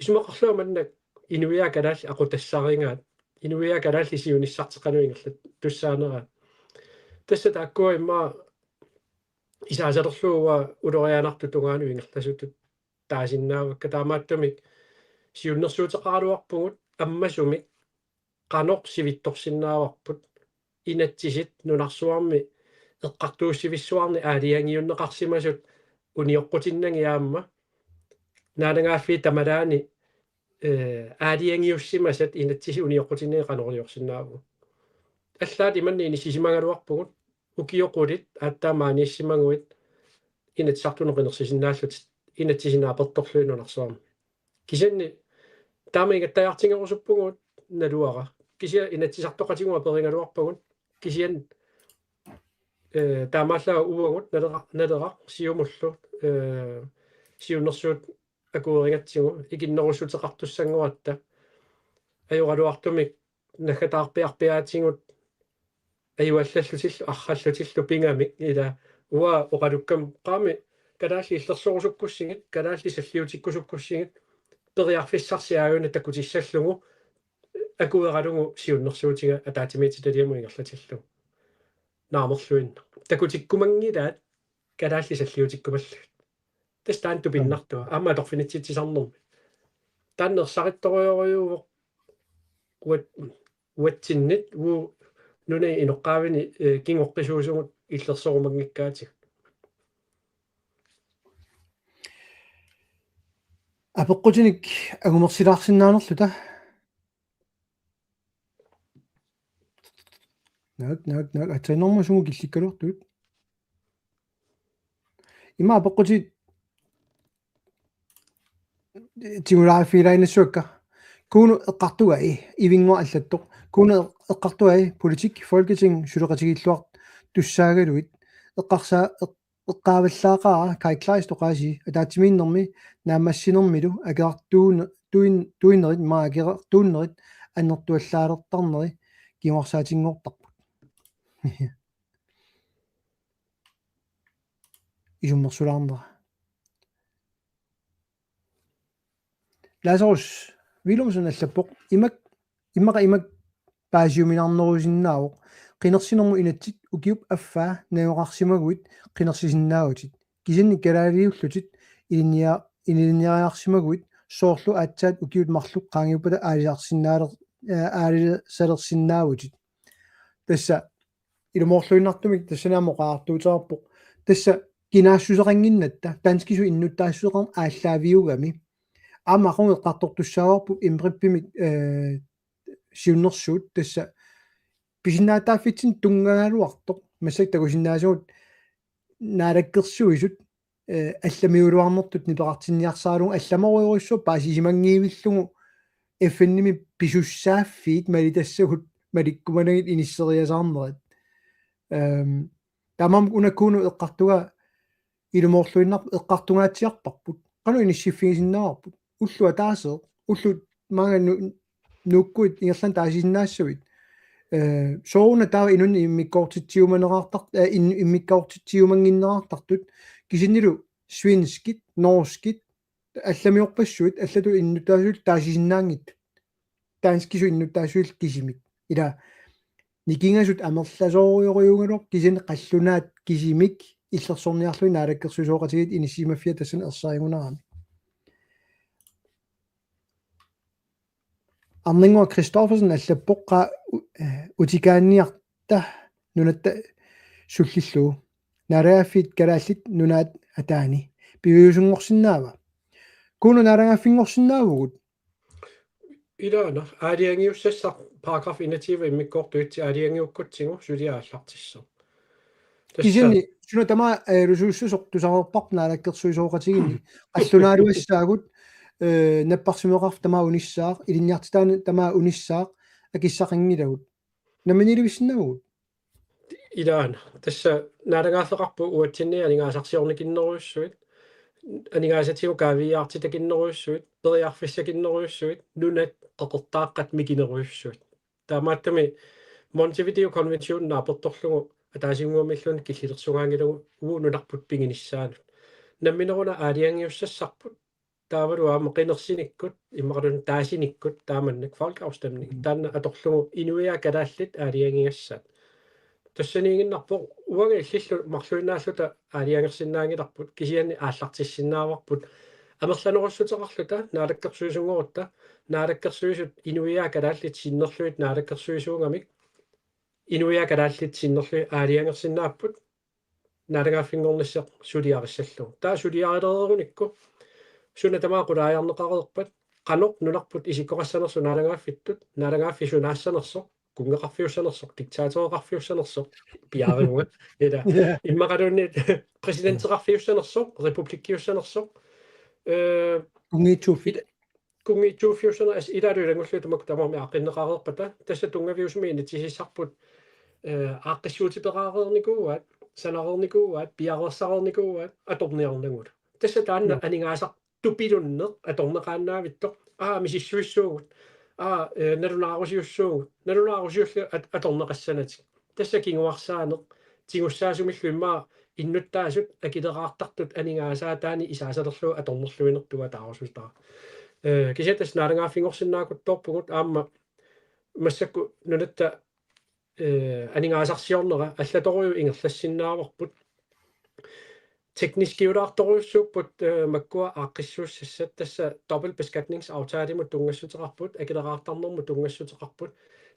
исмақарлуа маннак инуиа калаалли aqutassariingaat инуиа калаалли сиуниссартеқануингерлат туссаанераа тасса тааккуа иммаа исаасалерлууа улориаанарту тунгаanu ингерласутут таасиннаавакка таамааттумик сиуннерсуутеқаралуарпугут аммасумик qanor sivittorsinnaavарпут инатсисит нунарсуарми эққартууссивиссуарни аалиангиуннеқарсимасут униоққутиннангиаама наалангааффи тамалаани аалиангиуссимасат инатсиси униоққутиннеэ қанориорсиннааву аллаат иманни инисисимагалуарпугут укиоқулит ааттаамаанииссимагуит инатсартунеқинерсисиннааллут инатсисинааперторлуи нунарсуарми кисанни таамаингаттаяртингерусуппугут налуара кисия инатсисартоқатигуа перингалуарпагут кисиан таамааллаа уагут налера сиумуллу сиуннерсуут акуерингатсигу икиннерусутеқартуссангуатта аюралуартумик нахатаарпиарпиаатингут аюаллаллутиллу арраллутиллу пингамик ила уа оқалуккам qaami калаалли иллерсорусуккуссигит калаалли саллиутиккусуккуссигит периарфиссарсиаагуна такутиссаллугу акуералугу сиуннерсуутига атаатимиититалиаму ингерлатиллу наамерлуин такутиккумангилаат калаалли саллиутиккумаллу тастаанту пиннартуа аама торфинитситсисарнерми тааннерсаритторуйоруйууво уатсиннит уу нуна иноққаавини кингоққисуусугут иллерсорумангиккаатиг апеққутиник агумерсилаарсиннаанерлута нак атсанормасугу килликкалуартуут има апеққути тимулааффилаиннассуакка кууну эққартугаи ивингуа аллаттоқ кууну эққартугаи политик folketing сулеқатигиллуарт туссаагалуит эққарсаа эққааваллаақаа кайклаистоқааси атаатимииннэрми наамассинермилу акеартуиннерит маа акеартууннерит аннертуаллаалертарнери киморсаатингортарпут исуммерсулаарнера лазарус вилумсун аллаппоқ имака паасиуминарнерусиннаавоқ qinерсинерму инатсит укиуп аффаа наёқарсимагуит qinерсисиннаавутит кисинни калаалиуллутит илинниариарсимагуит соорлу аатсаат укиут марлу qaangiupпата аалисалерсиннаавутит тасса илумоорлуиннартумик тассанаамоқаартуутеарпоқ тасса кинаассусеқангиннатта танскису иннуттаассусеқарн ааллаавиугами аамақарун эққартортуссааварпу имприппимик сиуннерсуут тасса писиннаатааффитсин тунгагалуартоқ массак такусиннаасуут наалаккерсуисут алламиулуарнэртут нипеқартинниарсаалугу алламоруйоруссу паасисимангиивиллугу эффенними писуссааффиит малитассагут маликкуманагит иниссериасаарнерат тамам унаккууну эққартуга илумоорлуиннар эққартунгаатсиарпарпут кану иниссиффигисиннаарпут уллуа таасеэ уллу мага нуккуит ингерлан таасисиннаассуит соуна таа инун иммиккоортитсиуманераартар иммиккоортитсиумангиннераартартут кисиннилу свинскит норскит алламиорпассуит аллату иннутаасуил таасисиннаангит таанскису иннутаасуил кисимик ила никингасут амерласоориориугалор кисин қаллунаат кисимик иллерсорниарлуи наалаккерсусоокатигит иниссимаффиа тассан ерсааригунарами Arningo Christoffersen allappoqqa utikaanniarta nunatta sullillu naraaffit kalaallit nunaat ataani piuyusungorsinnaava kuunu narangaffinngorsinnaavugut ilaana aaliangiussassa paragraf 21 immikkoortuitsi aaliangiukkutsigu suliaallartissa kisini sunu tama rusuussusortusarerpart naalakkersuisooqatigini qallunaaluassaagut наппарсимеқарф тамаа унissаақ илинниартитаана тамаа унissаақ акиссақингилагут наманилуиссиннагут илаана тасса наалагааллеқарпу уатсинни анингаасарсиорникиннеруйуссуит анингаасатиу кавиаартитакиннеруйуссуит периарфиссакиннеруйуссуит нунат қоқортааққат микинеруйуссуит таамааттами Montevideo Convention наапорторлугу атаасингуамиллуни киллилерсугаангилагу уу нунарпут пингиниссаанут намминеруна аалиангиуссассарпут таавалуа меқинерсиниккут иммақалун таасиниккут тааманнак фолкаустамник таанна аторлугу инуиа калааллит аалиангигассаат тассаниингиннарпо уага иллиллу марлуинааллута аалиангерсиннаангиларпут кисиани ааллартиссиннааварпут амерланеруссутеқарлута наалаккерсуисунгорутта наалаккерсуисут инуиа калааллит синнерлуит наалаккерсуисуунгамик инуиа калааллит синнерлуи аалиангерсиннааппут наалагааффингорнisseq сулиариссаллу таа сулиарилеруникку суна тамаа qulaajarneqareerpat qanoq nunarput isikkoqassanersu naalangaaffиттут naalangaaffisuunaassанерсо кунгеқарфиуссанерсо диктаатореқарфиуссанерсо пиааримуга ила иммақалуунни президентеқарфиуссанерсо републиккиуссанерсо кунгиитсууффиуссана ас илаалулангуллутумак тамарми аққиннеқареерпата тасса тунгавиусми инатисиссарпут ааққиссуутипераареерникууаат санареерникууаат пиареерсареерникууаат аторниарнагула тасса таанна анингаасақ тупилунне аторнеқааннаавитто мисиссуиссуугут налунаарусиуссуугут аторнеқассанати тасса кингуарсаанеқ тигуссаасумиллу иммаа иннуттаасут акилераартартут анингаасаа таани исаасалерлуу аторнерлуинертуа таарусутаа кисатас наалагааффингорсинаакутторпугут аама массакку нунатта анингаасарсиорнера аллаторуйу ингерлассиннааварпут teknisk giudaartoruussuupput makkua aaqqissuussat tassa dobbeltbeskatningsaftale tungassuteqarput akileraartarnermu tungassuteqarput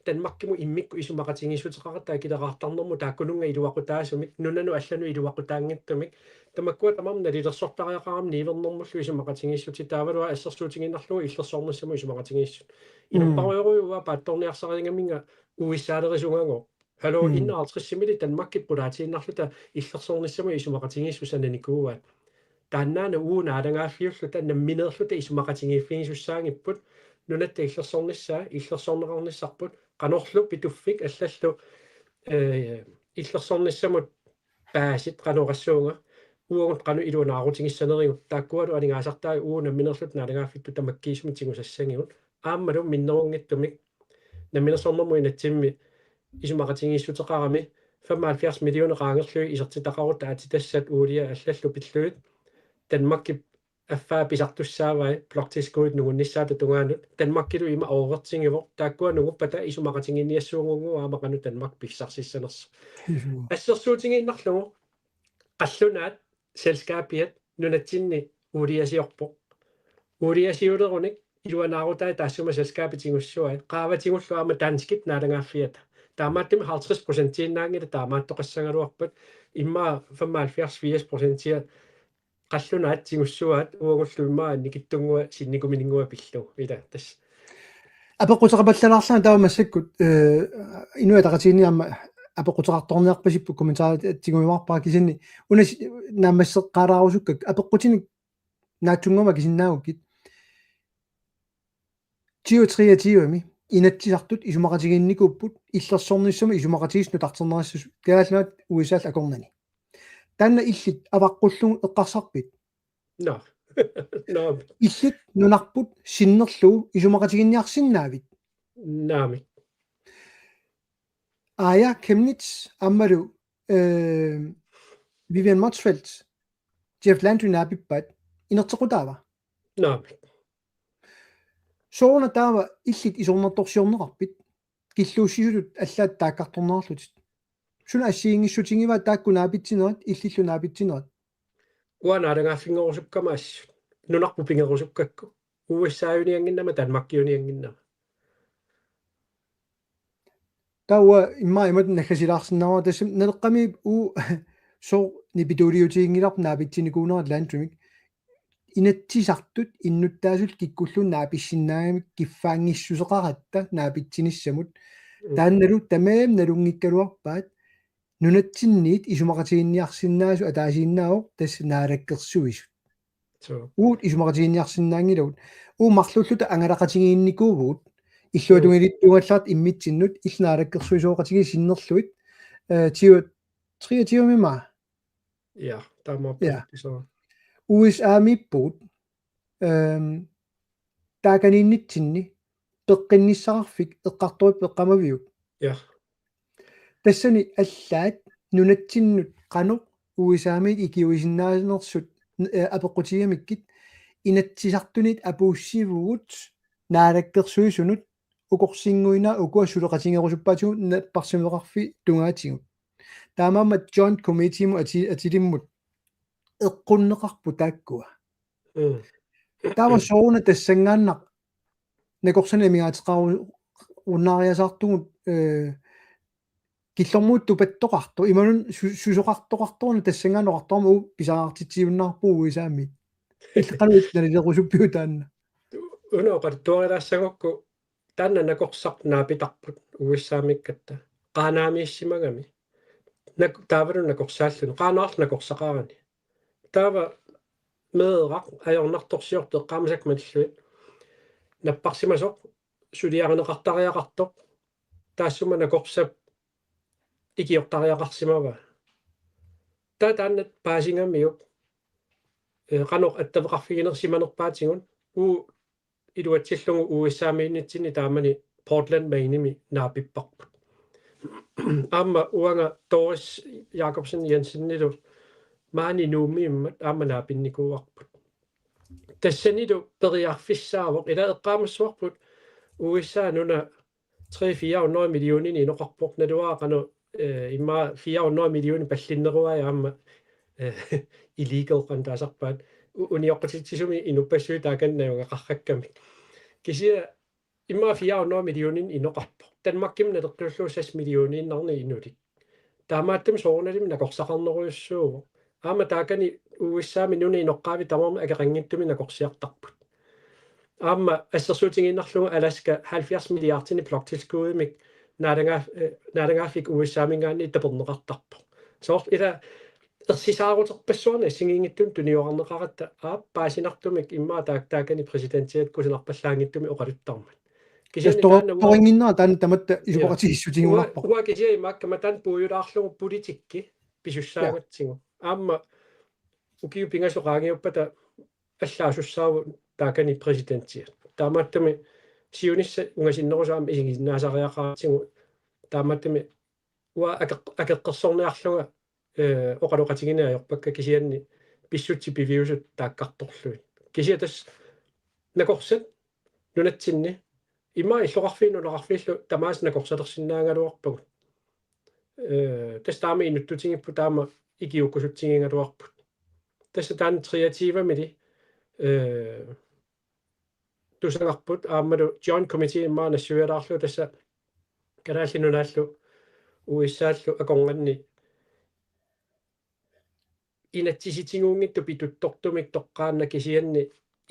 Danmarkimu immikku isumaqatingissuteqarta akileraartarnermu taakkununga iluaqutaasumik nunanu allanu iluaqutaangittumik tamakkua tamam nalilersortariaqaram niivernermullu isumaqatingissutitaavalua assersuutiginnarlugu illersornersamu isumaqatingissut inerparuyoruua paattorniarsariingaminga uissaalerisugango Hallo innaartrissimili Danmarkit qulaatiinnarluta illersornissamu isumaqatingissusananikuuaat taannaana uunaalangaaffiulluta nammineerluta isumaqatingiiffigissussaangipput nunatta illersornissaa illersorneqarnissarput qanorlu pituffik allallu illersornissamut paasit qanoqassuunga uungut qanu iluunaarutingissanerigut taakkualu alingaasartaa nammineerlut naalangaaffittut tamakkiisumi tingusassangigut aammalu minnerungittumik namminersornermu inatsimmi isumaqatingissuteqarami 75 millioner raangerlui isertitaqarut aatitassat uulia allallu pilluit Danmarkki affaa pisartussaavai bloktiskuit nugunnissaata tungaanut Danmarkkilu ima overtingivor taakkua nuguppata isumaqatinginniassuungungu aamaqanu Danmark pissarsisanersu assersuutiginnarlugu qallunaat selskaapiat nunatsinni uuliasiorpo uuliasiulerunik iluanaarutai taassuma selskaapitingussuat qaavatingullu aama danskit naalangaaffiata таамааттими 50% тииннаангила таамааттоқассагалуарпат иммаа 75-80% қаллунаат тигуссуаат уагуллу иммаа никиттунгуа синникуминингуа пиллу ила тас апеқутеқапаллалаарлаа таама массаккут инуа тақатиинниарма апеқутеқарторниарпасиппу комментаари тигумимарпаа кисинни уна наамассеққалаарусуккак апеққутиник наатсунгама кисиннаагуккит тиотриатиуами инатсисартут исумақатигинникууппут иллерсорниссама исумақатигисну тартернерассус каалнаат уисаал акорнани таанна иллит аваққуллугу эққарсарпит no no иллит нунарпут синнерлугу исумақатигинниарсиннаавит naami Aya Chemnitz аммалу Vivian Motzfeldt Jeff Landry naapippaat inertequtaava naami soorna taava illit isornertorsiorneqarpit killuussisutut allaat taakkartornerlutit suna assiingissutigiva taakkunaapitsineret illillunaapitsineret uanaarangaafingerusukkamaas nunarpu pingerusukkakku uissaayunianginnama tanmakkiunianginnama tawa imma imat nakkasilaarsinnarua tassam naleqqami u so nipituuliutigingilarp naapitsinikuunerat Landrymik inatsisartut innuttaasul kikkulluun naapissinnaagami kiffaangissuseqaratta naapitsinnissamut taannalu tamaam nalungikkaluarpaat nunatsinniit isumaqatiginniarsinnaasu ataasiinnaao tass naalakkersuisut so uut isumaqatiginniarsinnaangilut marlulluta angalaqatigiinnikuuvuut иллуатунгилиттугаллаарт иммитсиннут илнaalakkersuisuoqatigi sinnerluit тиу 23 ма ja taamappu Ja. so USA-mippuut taakaniinnitsinni peqqinnissaarfik eqqartuip peqqamaviuk ja тассани аллаат нунатсиннут qanoq USA-мит икиуисиннаасинерсут апеққутигамиккит инатсисартунит апууссивугут наалаккерсуисунут укорсингуина укуассулеқатингерусуппаатигу наппарсимеқарфи тунгаатигут таамаамат joint committee му атилиммут эққуннеқарпу тааккуа таава соуна тассангааннақ накорсани мигаатеқару уннаариасаартугут киллормуут тупаттоқарту иманун сусоқартоқарторна тассангаанеқарторму писаартитсиуннаарпуу уисаами иллеқалуит налилерусуппиу таанна unoqartuarilassagukku taanna nakorsaq naapitарпут uissaamikkatta qaanaamiissimagami taavalu nakorsaallunu qaanaarl nakorsaqaarani taava meeqaq ajornartorsiortu eqqaamisakmalluit napparsimasoq suliareneqartariaqartoq taassuma nakorsap ikiortariaqarsimava taannat paasingamiuk qanoq attaveqarfiginersimanerpaatigun iluatsillungu uissaamiinnitsinni taamani Portland mainimi naapipparput amma uanga Doris Jacobsen Jensennilu maani nuumiimmat aamma naapinnikuuarput tassanilu periarfissaavoq ila eqqaamassuarput uissaanuna 3-400 millionini inoqarpoq naluaaqanu imma 400 millioni pallinneruai aamma illegal qantaasarpaat uniorqatitsisumi inuppassuit taakannaungeqarrakkamik kisia imma 400 millionin inoqarpo Danmarkim nateqqullu 6 millioniinnarni inulik taamaattam soornalim nakorsaqarneruissuuvo aama taakani uissaami nuni inoqqaavi tamarma akeqangittumi nakorsiartarput aama assersuutiginnarlugu Alaska 70 milliardini bloktilskuudimik naadangaafik uissaamingaanni taperneqartarpo soor ila ersisaarutserpassuarna singiingittun tuniorarneqaratta paasinertumik immaa taaktaakani presidentiat kusinarpallaangittumi oqaluttarmat toringinnaa taanna tamatta isuqatigissutigimullarpa uwa kisia imaakka taan puuyulaarlugu politikki pisussaagutsigu aamma ukiu pingasoqaagiuppata allaasussaavo taakani presidentiat taamaattami siunissa ungasinnerusaama isinginnaasariaqaatigu taamaattami uwa akeqqersorniarluga oqaloqatiginaajorpakka kisianni pissutsi piviusut taakkartorluit kisia tas nakorsat nunatsinni imma illoqarfiinuleqarfiillu tamaas nakorsalersinnaangaluarpagut tas taama inuttutiнгippu taama ikiukkusutsingingaluarput tassa taan triativamili tusangarput aammalu joint committee imma nassualaarlu tassa kanaallinunaallu uissaallu akornganni inatsisitiguungittu pituttortumik toqqaanna kisianni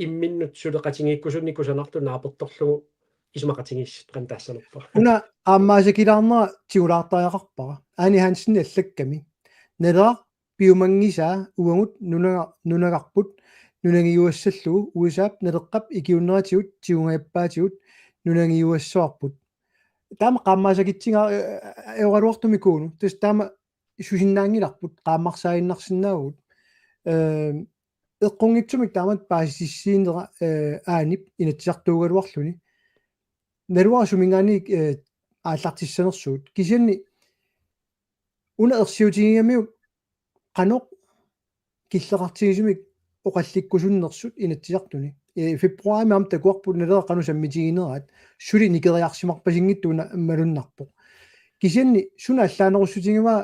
imminnut suleqatingikkusunnikkusanartu naapertorlugu исумақатингис qantaassanerpa una aammaasakilаарnera tigulaartariaqarpara aani Hansen allakami nalera piumangisaa uangut nunagarput nunangiuassallugu uisaap naleqqap ikiunneratigut tigungaippaatigut nunangiuassuarput taama qaammaasakitsinga eoraluartumi kuunu tas taama susinnaangilarput qaammarsaaginnarsinnaagut eqqungitsumik taamat paasissiinera aanip inatsisartuugaluarluni naluarasumingaani ааллартиссанерсуут кисианни уна ерсиутигингамиук qanoq киллеқартигисумик оқалликкусуннерсут инатсисартуни фебруари маам такуарпут налера қану саммитигинераат сули никериарсимарпасингиттуна аммалуннарпоқ кисианни суна аллаанеруссутингама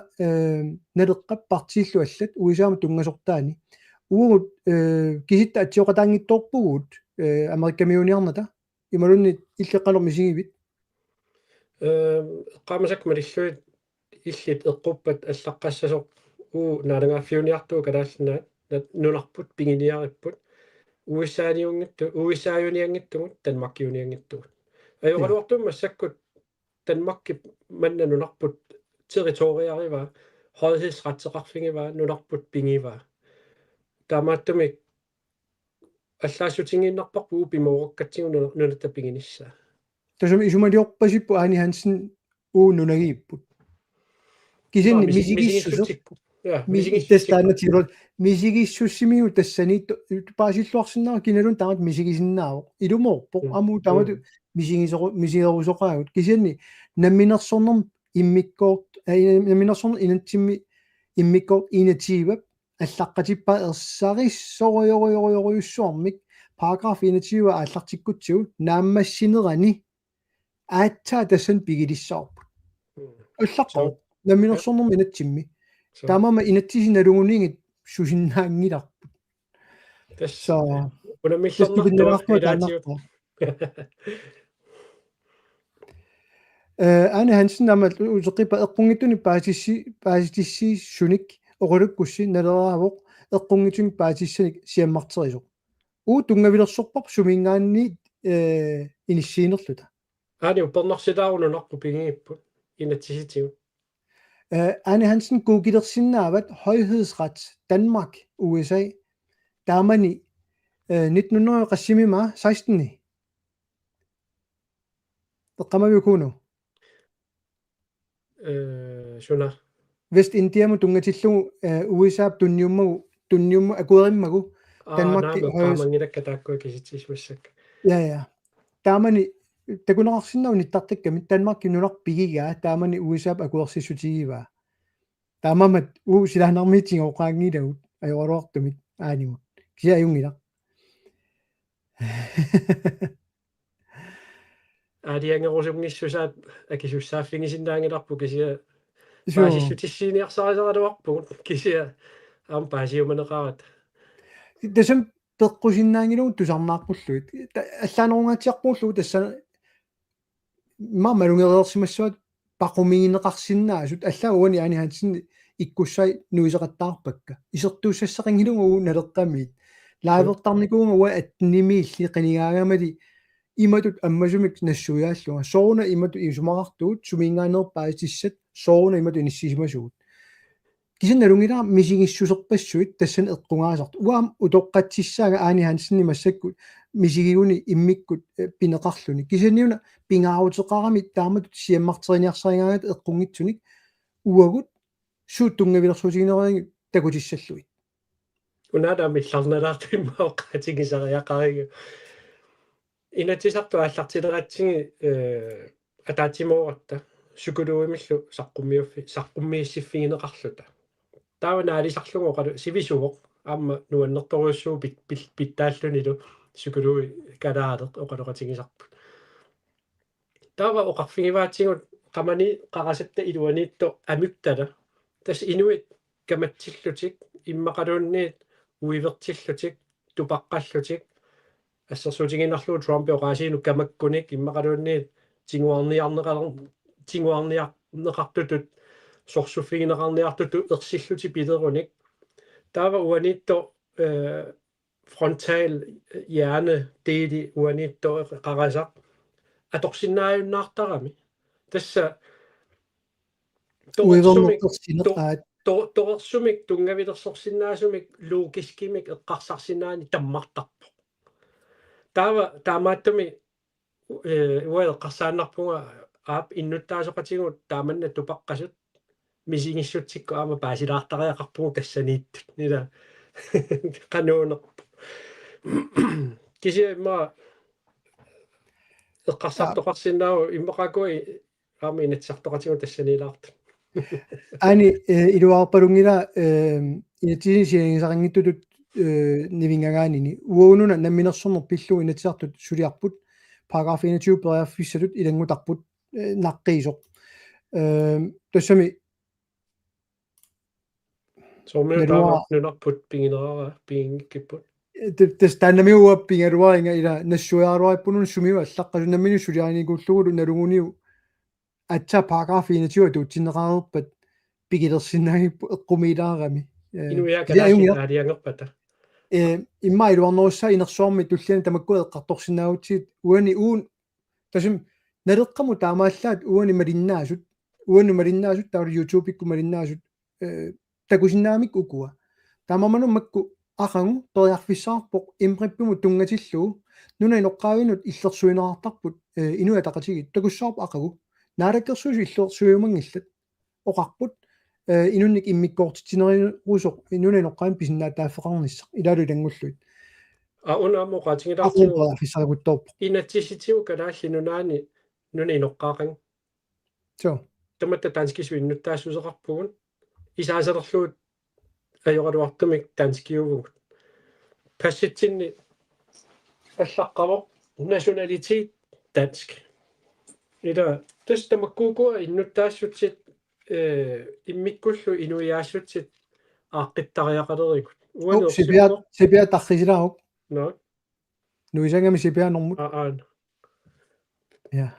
налеққап партииллу аллат уисаама тунгасортаани угут киситта атсиоқатаангитторпугут америккамиуниарната ималунни иллеққалер мисигивит qaamasak malilluit illit eqquppat allaqassasor naalangaaffiuniartuu kalaallunaat nunarput pinginiaripput uissaajuniangittugut Danmarkiuniangittugut ajoqaluartumma sakkut Danmarkip manna nunarput territoriariva højhedsretseqarfingiva nunarput pingiva taamaattumik allaassutiginnarparpu pimoorakkatsingu nunatta pinginissa tasum isumaliorpasippu aani Hansen nunagiput кисинни мисигиссусу мисигиссустаанатигерут мисигиссуссимигу тассани паасиллуарсиннаа киналун таамат мисигисиннаавоқ илумоорпоқ амуу таамат мисигерусоқаагут кисианни намминерсорнерм иммиккоорт намминерсорнер инатсимми иммиккоорт инативап аллаққатиппа ерсариссориориориориуссуармик параграф 21 ааллартиккутсигу нааммассинерани аатсаа тассан пигилиссаарпут аллаққоо намминерсорнерм инатсимми таамама инатсисиналугунингит сусиннаангиларпут тасса унамиллернартуа Anne Hansen namma useqqipa eqqungittuni paasissi sunik oqulukkussi naleraavoq eqqungitun paasissanik siammarterisoq tungavilersorpar sumingaanni inissiinerluta aani uppernersilaarununerpu pingiipput inatsisitigut Anne Hansen kuukilersinnaavat højhedsret Danmark USA taamani 1900 16 teqqamaviukunu suna Vestindiamu tungatillugu USAp tunniummu akuerimmagu Danmark taamangilakkatakku kisitsismassakka ja taamani takunerarsinnau nittartakkami Danmark nunarpigigaa taamani USAp akuersissutigiva taamamat silaanarmiitinga oqaangilagut ajoruartumit aanimut kisia ajungila аадиангерусунгиссусаат акисуссааффигисиннаангиларпу кисия паасиссутиссииниарсарисараluarpugut кисия аам паасиуманеқарат тасам теққусиннаангилугут тусарнааққуллуит аллаанерунгатсиарпууллугу тасса малунгереерсимассуат пақумигинеқарсиннаасут аллагуани Ани Hansen иккуссай нуисеқаттаарпакка исертууссассақингилугу налеққамиит лаавертарникуунга уа аттнимиилли қинигаагамали иматут аммасумик нассуяаллунга соорна имату исумақартуут сумингаанерпаатиссат соорна имату иниссисимасуут кисинналунгилаа мисигиссусерпассуит тассан эққунгаасарт уаам утоққатсиссаага Ани Hansen массаккут мисигигуни иммиккут пинеқарлуни кисанниуна пингаарутеқарами тааматут сиаммартериниарсарингаагат эққунгитсуник уагут суuттунгавилерсуутигинериги такутиссаллуит унаада милларнераартиммаоққатигисариақарига инатсисарту ааллартилератсиги атаатимоорта сукулуимиллу саққуммииссиффигинеқарлута таавана алисарлугу оқалу сивисугоқ аама нуаннерторуссуу питтааллунилу сукулуи калаалеқ оқалоқатигисарпут таава оқарфигиваатсигут qamani qarasatta iluaniitto amyktala tas inuit kamatsilllutik immaqaluunniit uivertillutik tupaqqallutik ассерсуутигиннарлуу Trump оqaasiinu камаккуник иммақалуунниит тингуарниарнеқартутут сорсуффигинеқарниартуту ерсиллути пилеруник таава уаниитто frontal hjerne deli uanitto qarasaq аторсиннааюннаартарами тасса уивернэртерсинеқаат тоқорсумик тунгавилерсорсиннаасумик луукискимик эққарсарсинаани таммартарпо таамааттами уаеққарсааннарпунга аап иннуттаасоқатигут тааманна тупаққасут мисигиссутсикку аама паасилаартариақарпугу тассанииттут нила кануунерпу кисима эққарсартоқарсинаау иммақакуи аама инатсартоқатигу тассанилаарту ани илуарпалунгила инатсисиангисарингиттутут нивингагаанини уунуна намминерсорнер пиллу инатсиартут сулиарпут параграф 21 периарфиссалут илангутарпут наққиисоқ тассами соммеутаамарнунарпут пингинерара пингиккиппут тас таннамиуаппингалуаринга ила нассуяаруарпунун сумиу аллаққасу наммину сулиааникууллугулу налугуниу атса параграф 21 туутсинеқарерпат пигилерсинаагиппу эққумилаарами инуяакалаасинаалиангерпата имма илуарнерусса инерсуарми туллиани тамакку эққарторсинаагутсиит уани уун тасим налеққаму таамааллаат уани малиннаасут таа YouTube-икку малиннаасут такусиннаамик укуа таамаману макку ахангу ториарфиссаарпоқ имприппуму тунгатиллуу нуна иноққаавинут иллерсуинераартарпут инуя тақатигит такуссаарпу ақагу наалаккерсуусу иллерсуйумангиллат оқарпут инунник иммиккоортитинерусоқ инуна иноққаан писиннаатааффеқарнisseq илалу тангуллуит унаамоқаатингилаартигу фиссаагутторпо инатсиситиу калааллинунаани нуна иноққаақан со таматта танскису иннуттаассусеқарпугун исаасалерлуут ajorluartumik tanskiuvug passitsinni аллаққаво nationalitet dansk ила тастамаккуукуа иннуттаассутсит иммиккуллу инуяассутсит ааққиттариақалерикут уану сипиа таррисилаарuk но нуисангами сипиа нормут я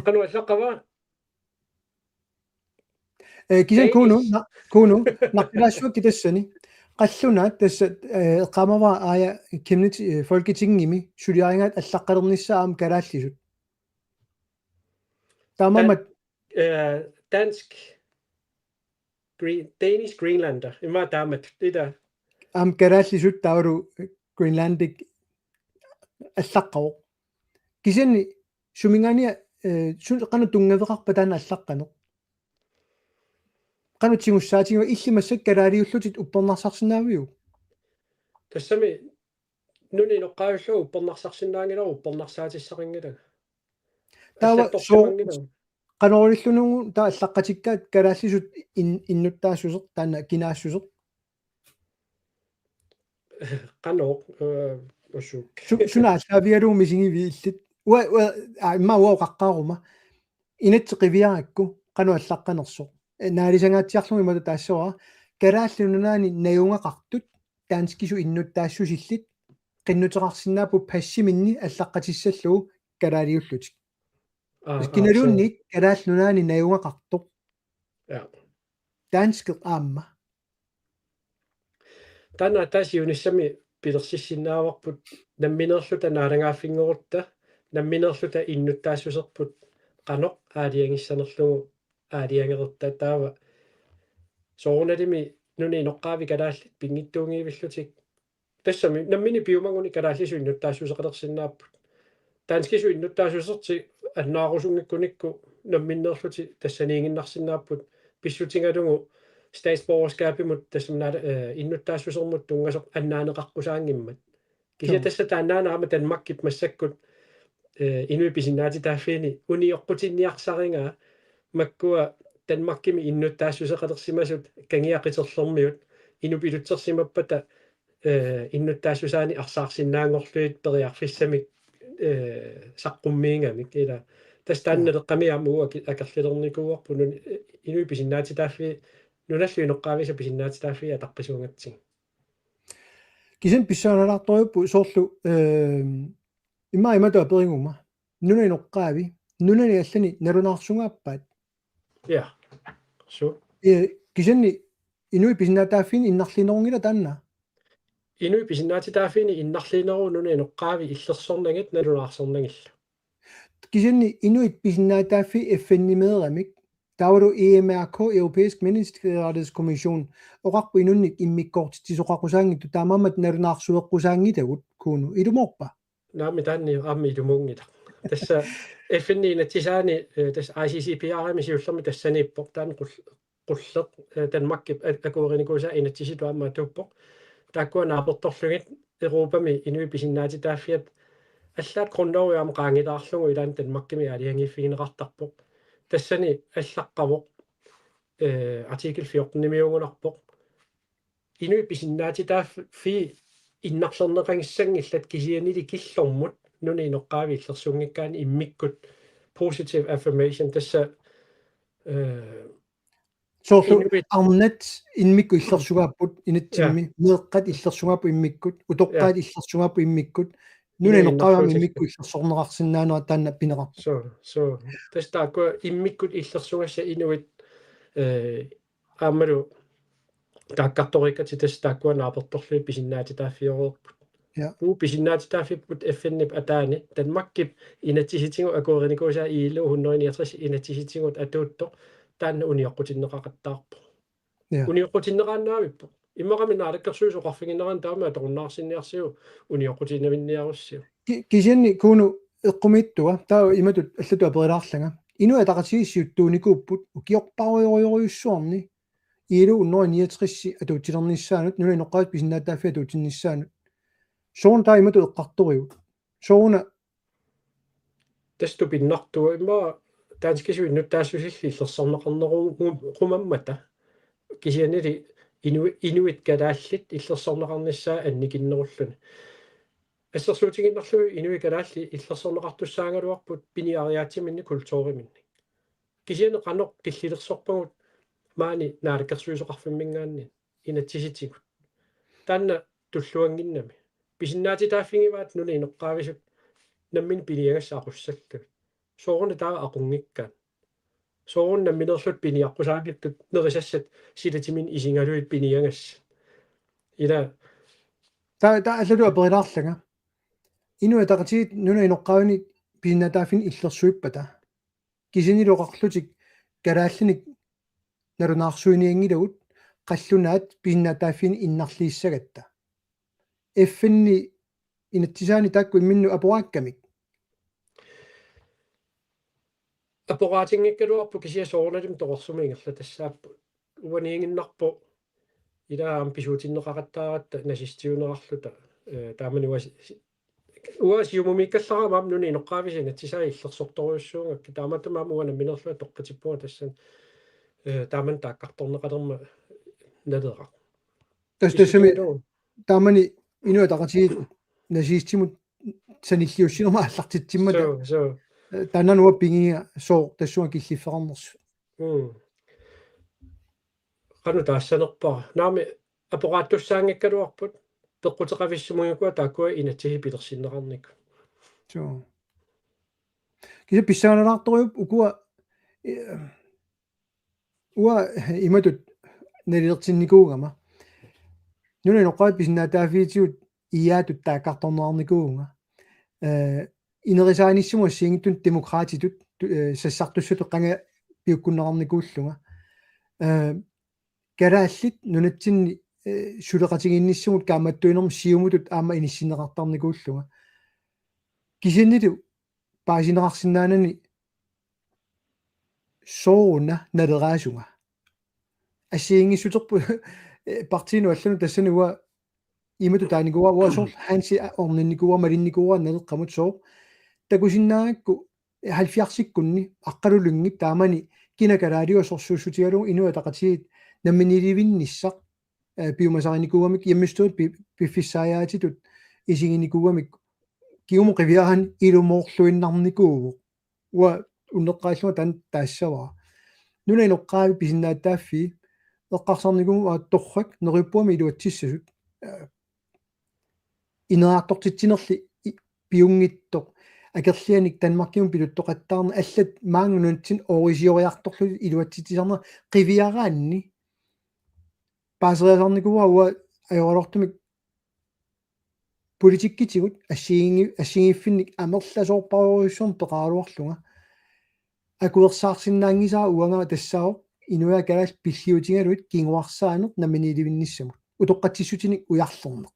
кану аллаққава кисан куну наққилаассуак китассани қаллуна тасса эққамава аая комьюнити folketingimi сулиарингаат аллаққалернissaam калааллисут таамамат dansk Danish Greenlander има таамат ида калааллисут таавалу Greenlandic аллаққаво кисани сумингания сулеққану тунгавеқарпа таана аллаққано канутсигуссаатингу иллимассак калаалиуллутит уппернарсарсинаавиу тассами нуни ноққаавиллу уппернарсарсинаангилару уппернарсаатиссақингилага таава канориллунугу таа аллаққатиккаат калааллисут иннуттаассусеқ таана кинаассусеқ каноо усук сунааллаавиалуу мисигиви иллит уа имма уа қаққаарума инатсеқивиаракку кану аллаққанерсоқ наалисангаатсиарлуми мата таассуара калааллунунаани наюнгақартут таанскису иннуттаассусиллит qinnuteqarsinnaappu passimинни аллаққатиссаллуу калаалиуллутик киналуунник калааллунаани наюнгақартоқ я таанскеқ аама тана тасиунissami пилерсиссиннааварпут намминерлута наалагааффингорутта намминерлута иннуттаассусерпут qanoq аалиангиссанерлугу аалиангерта таава соорналими нуни ноққаави калааллит пингиттуунгиивиллутик тассами наммини пиумагуни калааллису иннуттаассусеқалерсиннааппут таанскису иннуттаассусерти аннаарусунгиккуникку намминнерлути тассаниингиннарсиннааппут писсутингалугу statsborgerskabimut тассамнаала иннуттаассусермут тунгасоқ аннаанеқарқусаангиммат кися тасса тааннаанаама танмаккит массаккут инуи писиннаати тааффини униоққутинниарсарингаа маккуа танмаккими иннуттаассусеқалерсимасут кангиақитерлэрмиут инупилутсерсимаппата иннуттаассусаани арсаарсиннаангорлуит периарфиссамик саққуммиингамик ила тастаанналеққамиаамуа акерлилерникууарпу инуи писиннаати тааффи нуналлуи ноққаависа писиннаати тааффи атаққисуангатсиг кисен писсааналаарторюппу соорлу имаимата перингума нуна ноққаави нунани аллани налунаарсунгааппаат я су кисенни инуи писиннаатааффини иннарлинерунгила таанна инуи писиннаати тааффини иннарлинеру нуна ноққаави иллерсорнагит налунаарсорнагилла Kisenni inuit pisinnaataafi FN-nimeeramik taavalu EMRK Europæisk Menneskerettighedskommission oqarpu inunnik immikkoortitisoqaqusaangittu taamaamat nalunaarsueqqusaangitagut kuunu ilumorpa naami taanni aammi ilumungita tassa FN-niina tisaani tassa ICCPR misiullermi tassaniippo taan qulleq Danmarkip akuerinikuusa inattisitu aamma tuuppo taakkua naaportorlugit Europami inui pisinnaatitaafiat аллаат grundlovsam qaangitaarlugu ilaan Danmarkimi aliangiiffigineqartarpoq tassani аллаққавоq artikel 14 nimiungunarpoq inui pisinnaatitaaffi innarlerneqangissangillat kisianili killormut nuni inoqqaavi illersuungikkaani immikkut positive affirmation tassa soorlu inuit arnat immikku illersugaaput inatsimmi ja meeqqat illersugaappu immikkut utoqqaat ja illersugaappu immikkut nuni inui inoqqaavaami innarluutillu imikku illersornerarsinnaanua taanna pineqarpu so tassa taakkua immikkut illersugassa inuit aammalu taakkartorikkati tassa taakkua naaportorlui pisinnaatitaaffioruerput ja pisinnaatitaaffiput FN-nip ataani Danmarkip inatsisitigu akuerinikuusa ILO 169 inatsisitigut atuutto taanna uniorqutinneqaqattaarpo ja uniorqutinneqaannaavippo иммақами наалаккерсуусоқарфигинеран таама аторуннаарсинниарсиу униоқутинавинниаруссиу kisenni kuunu eqqumittua taa imatut allatu aperilaarlanga inu ataqatigissiuttuunikkuupput ukiorparuyoruyussuarni ilu 169 atuutilernissaanut nuna inoqqaat pisinnaataafi atuutinnissaanut soorun taa imatu eqqartorigut sooruna тасту пиннартуа имма таанскисуиннут таассусилли иллерсорнеқарнерумаммата кисианили инуит калааллит иллерсорнеқарниссаа анникиннеруллуни ассерсуутигиннерлуи инуи калаалли иллерсорнеқартуссаангалуарпут пиниариаатиминни культууриминни кисиане қанеқ киллилерсорпагут маани наалаккерсуисоқарфиммингаанни инатсиситигут таанна туллуангиннами писиннаатитааффигиваат нуни инеққаависут наммин пиниагассаақуссаллут соорна таа ақунгиккаат соорун намминерлут пиниаққусаагиттут нерисассат силатимин исингалуит пиниагасса ила taa allatu aperilaarlanga inu ataqatigit nuna inoqqaavini pisinnaataaffin illersuippata kisiniluqarlutik kalaallinik nalunaarsuiniangilagut qallunaat pisinnaataaffin innarliissagatta FN-ni inattisaani taakku imminnu aporaakkamik апораатингиккалуарпу кисия соорналим тоқорсумингерла тассааппу уаниингиннарпу илаам писуутиннеқараттааратта насистиунерарлута таамани уасиумумиккалларамаам нуни иноққаависин атсисаа иллерсорторуйуссуунгакки тааматтамаам уана минерлуа тоққатиппуа тассан тааман тааккарторнеқалерма налеqa тассами таамани ину атaqatigit насистимут саниллиуссинерма аллартитсиммата so танануа пингиа соо тассуа киллиффеқарнерсу qanu taassанерпара наами апорааттуссаангиккалуарпут пеққутеқависсумугикуа тааккуа инатсиги пилерсиннеқарник соо киса писсааналаарторюп укуа уа иматут налиертинникуугама нуна ноққаат писиннаатаафиитигут иаатут тааккарторнеарникуунга инерисааниссума сингиттун демократитут сассартуссуту қанга пиуккуннеқарникууллунга калааллит нунатсинни сулеқатигинниссумут кааматтуинерм сиумутут аама иниссинеқартарникууллунга кисиннилу паасинеқарсинаанани сооруна налераасунга ассиингиссутерпу партиину аллану тассануа имату тааникуа уасор ханси орнинникуа малинникуа налеққамут соо такусиннаагакку 70-сиккунни аққалулунгит таамани кинакалаалиусорсуусутигалу инуатақатигит намминиливинниссақ пиумасариникуамик яммистуут пиффиссааятитут исигиникуамик киумо қивиахан илумоорлуиннарникуугу уа уннеққааллума тан таассаваа нуна иноққаави писиннааттааффи эққарсарникугу торрак нериппуами илуатсиссасут инераартортитсинерли пиунгиттоқ акерлианик Danmarkиум пилуттоқаттаарна аллат маангунутсин орисиориарторлу илуатситисарна қивиараанни паасериасарникуа уа ajorortumik политиккитигут ассигиффинник амерласоорпаруйуссуун пеқаралуарлунга акуерсаарсиннаангисаа уангама тассаоқ инуя калаас пиллиутингалуит кингуарсаанеқ наминиливинниссамут утоққатсиссутиник уярлорнеқ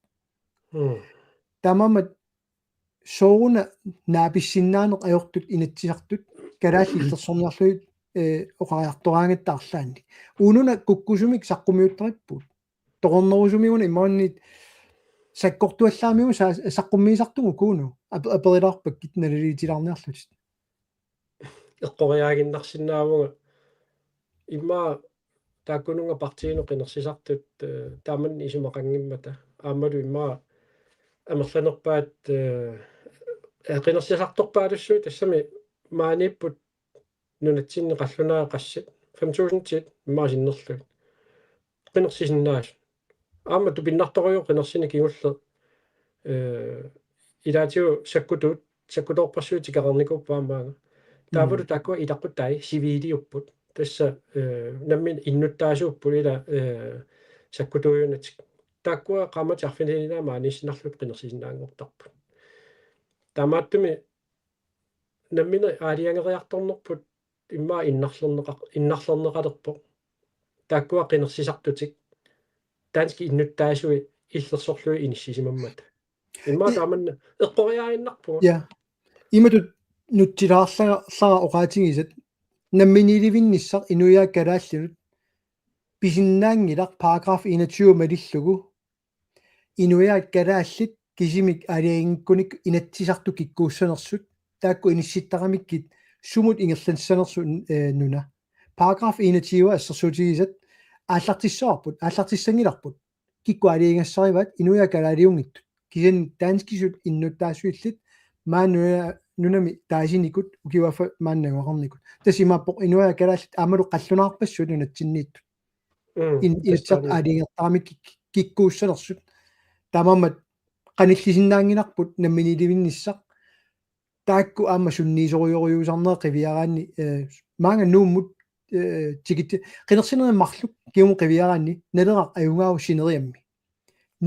тамамат сооруна нааписсиннаанеқ ajortut инатсисартут калааллиллерсорниарлуит оқариартораангаттаарлаанни уунуна куккусумик саққумиутториппут тоқорнерусумигуна имааннит саккортуаллаамигу саққуммиисартугу кууну аперилаарпак китналилиитилаарниарлутит эққориаагиннарсинаавуга имма тааккунунга партиино қинерсисартут тааманни исумақангиммата аамалу имма амерланерпаат қинерсисарторпаалуссуи тассами мааниппут нунатсинни қаллунаа qassat 5000 тит имаасиннерлуг қинерсисиннаас аама тупиннарторуйо қинерсини кигулле илаатиу саккуторпассуи тикақарникуппаамаага таавалу тааккуа илаққуттай сивиилиуппут тасса наммин иннуттаасууппу ила саккутуйунатик тааккуа qaamati арфинилинаа маанисинарлут қинерсисиннаангортарпут таамааттуми наммина аалиангериарторнерпут имма иннарлернеқалерпо тааккуа қинерсисартутик таански иннуттаасуи иллерсорлуи иниссисимаммата имма тааманна эққориаиннарпу я иматут нутсилаарлага оқаатигисат намминиливинниссар инуяа калааллунут писиннаангилар параграф 21 малиллугу инуяа калааллит кисимик алиагинккуник инатсисарту киккууссанерсут таакку инисситтарамиккит сумут ингерланссанерсу нуна параграф 21 ассерсуутигисат ааллартиссангиларпут кикку алиагассариват инуяа калаалиунгиттут кисин таанскисут иннуттаасуиллит нунами таасиникут укивафа мааннагуақарникут тасимааппоқ инуяа калааллит аамалу қаллунаарпассут нунатсиннииттут инсақ алиагертарамик киккууссанерсут тамамат qanillisinnaaginarput namminilivinnisaq taakku aamma sunniisorioriusarnere qiviaraanni maanga nuummut tigitti qinersinerimmarluk kiumu qiviaraanni naleraq ajungaau sineriammi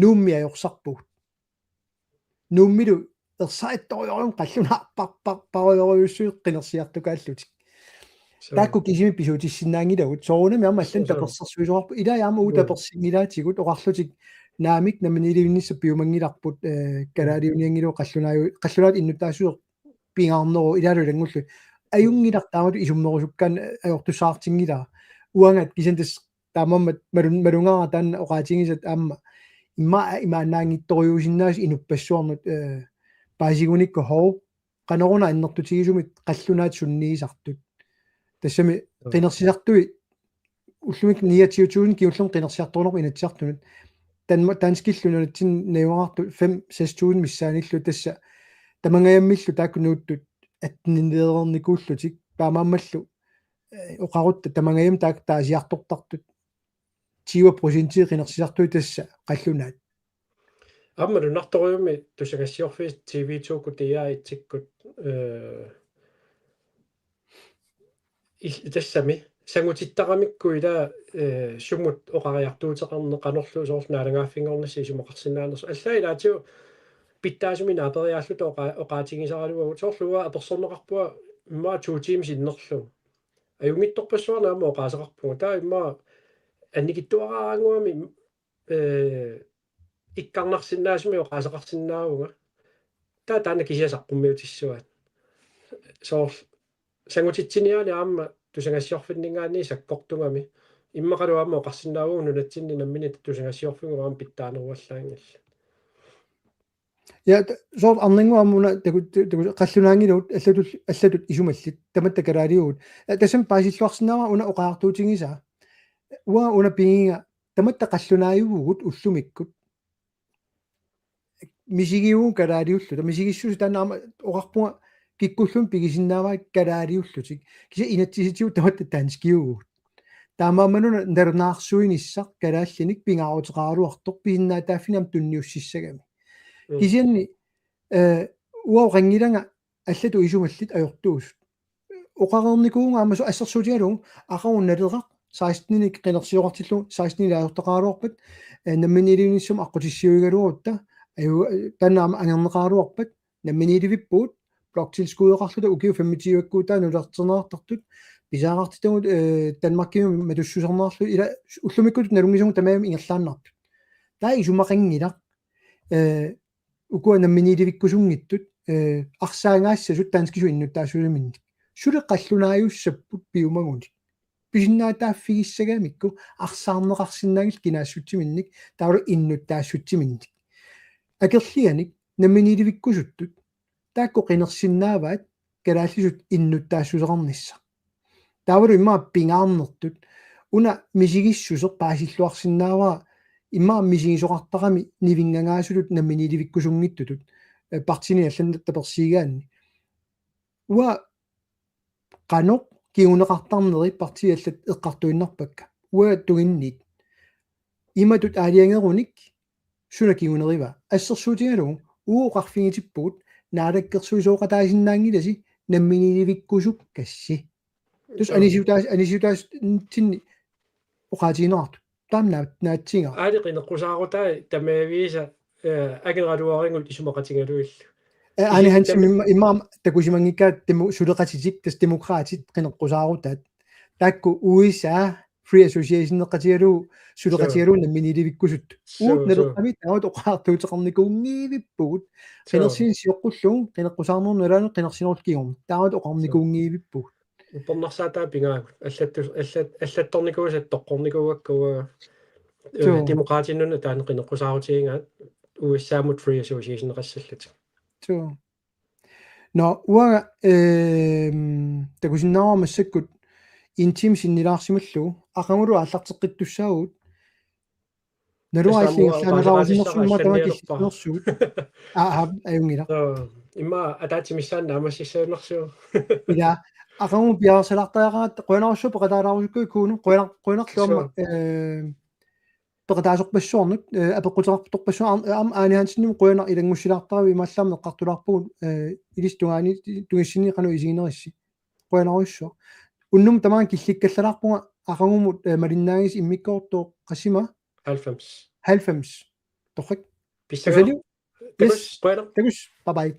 nuummi ajorsarpugut nuummilu ersaittoriorium qallunarparparioriussuut qinersiartukaallutik taakku kisimi pisuutissinnaangilagut soorunami aamma allan tapersersuisuarpu ilaayaama uu tapersingilaatigut oqarlutik naamik namminilivinnissa piumangilarput kalaaliuniangilu qallunaat innuttaasuur pingaarneru ilaalulangullu ajungilar taamatu isummerusukkaan ajortussaartingilaa uangat kisantas taamammat malungaara taanna oqaatingisat aamma imaannaangittoriusinnaas inuppassuarnut paasigunikku hou qanoruna annertutigisumit qallunaat sunniisartut тассами qinеrsisartui уллумик ниатиутуун киуллум qinерsiartornerpu inatsiartunut танскиллунатсин наюарту 5-6 миссааниллу тасса тамангаяаммиллу тааккунууттут аттнинеерникууллутик таамааммаллу оқарутта тамангаяам таак таасиартортартут 20% qinеrsisartui тасса қаллунаат аммалу нарторуйуми тусагассиорфис TV2 тиаитсиккут тассами сангутиттарамиккуила суммут оқариартуутеқарне қанерлу соорнаалагааффингорнасси сумоқарсинаанерсу аллаилаатиу питтаасумина апериааллута оқаатигисаралугу соорлуга аперсорнеқарпуа имма 2 teams иннерлу аюнгитторпассуарнаама оқаасеқарпуга таа имма анникиттуараангуами иккарнарсинаасуми оқаасеқарсинаагуга таа таана кисиасаққуммиутиссуат соор сангутитсиниаани аама тусагассиорфиннингаани саккортугами иммақалуаама оқарсинаагуу нунатсинни наммини тусагассиорфингуаам питтаанеруаллаангилла я соор арнингуамуна такут қаллунаангилут аллатут исумаллит таматта калаалиугут тасам паасиллуарсинаава уна оқаартуутингиса уна пингинга таматта қаллунааюгут уллумиккут мисигиуун калаалиуллу мисигиссус танаама оқарпунга киккуллум пигисиннааваа калаалиуллутик киса инатсиситиу таматта таанскиугут таамаамануна нернаарсуинissaq калааллиник пингаарутеқаралуартоқ писиннаа тааффинам тунниуссиссагами кисианни уоқангиланга аллату исумаллит ajortuusut оқарерникуунга амасу ассерсуутигалуун ақарунналеқақ 16-ник қинерсиоқартиллу 16-нила ajorteqaaluarpat намминилиунissum аққутиссиуигалуутта танаама ангернеқаруарпат намминиливиппуут блокtilskuuеқарлута укиу 25-аккуутаа нулертернеартартут писаагартитагут Danmarkkium матуссусернеарлу ила уллумиккут налунгисугу тамаами ингерлааннартут таа исумақангила укуа намминилевиккусунгиттут арсаангаассасут таанскису иннуттаассулиминник сулеққаллунааюссаппут пиумагуни писиннаатааффигиссагаамикку арсаарнеқарсиннаагил кинаассутсиминник таалу иннуттаассутсиминник акерлианик намминилевиккусуттут таакку қинерсиннааваат калааллисут иннуттаассусеқарнисса таавалу имаа пингаарнертут уна мисигиссусеқ паасиллуарсиннааваа имаа мисигисоқартарами нивингангаасулут намминилевиккусунгиттутут партини алланнатта персигаанни уа qanoq kiunеқартарнери партиаллат эққартуиннарпакка уа тугинник иматут аалиангеруник суна киунерива ассерсуутигалугу ууоқарфигитиппугут наалаккерсуисооқатаасиннаангиласи намминилевиккусук касси тус анисиутаас тинни оқаатигинеарту таамнаат наатсинга аалиқинеққусаарутаа тамаавииса агенератуарингут исумақатингалуиллу ани хансим иммаам такусимангиккаат тему сулеқатитик тас демократит қинеққусаарутаат таакку уисаа free association неқатигалу сулеқатигалу намминилевиккусут уут налеққами таават оқаартуутеқарникуунгиивиппугут қинерсин сиоққуллугу қинеққусаарнернулаanu қинерсинерут кигорна таават оқарникуунгиивиппугут уппернарсаатаа пингаагут аллатторникуусат тоққорникууаккуа демократиннуна таан қинеққусаарутиингаат уиссаамут free association неқассаллат тоо но уага такусиннаармассаккут интим синнилаарсималлугу ақангулу ааллартеққиттуссаагут налуаиллингерлаанераарусиннэрсума тамакиллерсугут аюнгила имма атаатимиссаанна амассиссаунерсуу ила ақангу пиарсалартаяараат қуянаруссу пеқатаалаарусукку кууну қуянарлуама пеқатаасорпассуарнут апеққутерарторпассуар ааниаансинним қуянар илангуссилаартарави имааллаама эққартулаарпугут илис тугаани тугиссини қану исигинерисси қуянаруссуа уннум тамаан килликкаллалаарпунга ақангумут малиннаагис иммиккоортоо қассима 90 торхак писсага тагус бай бай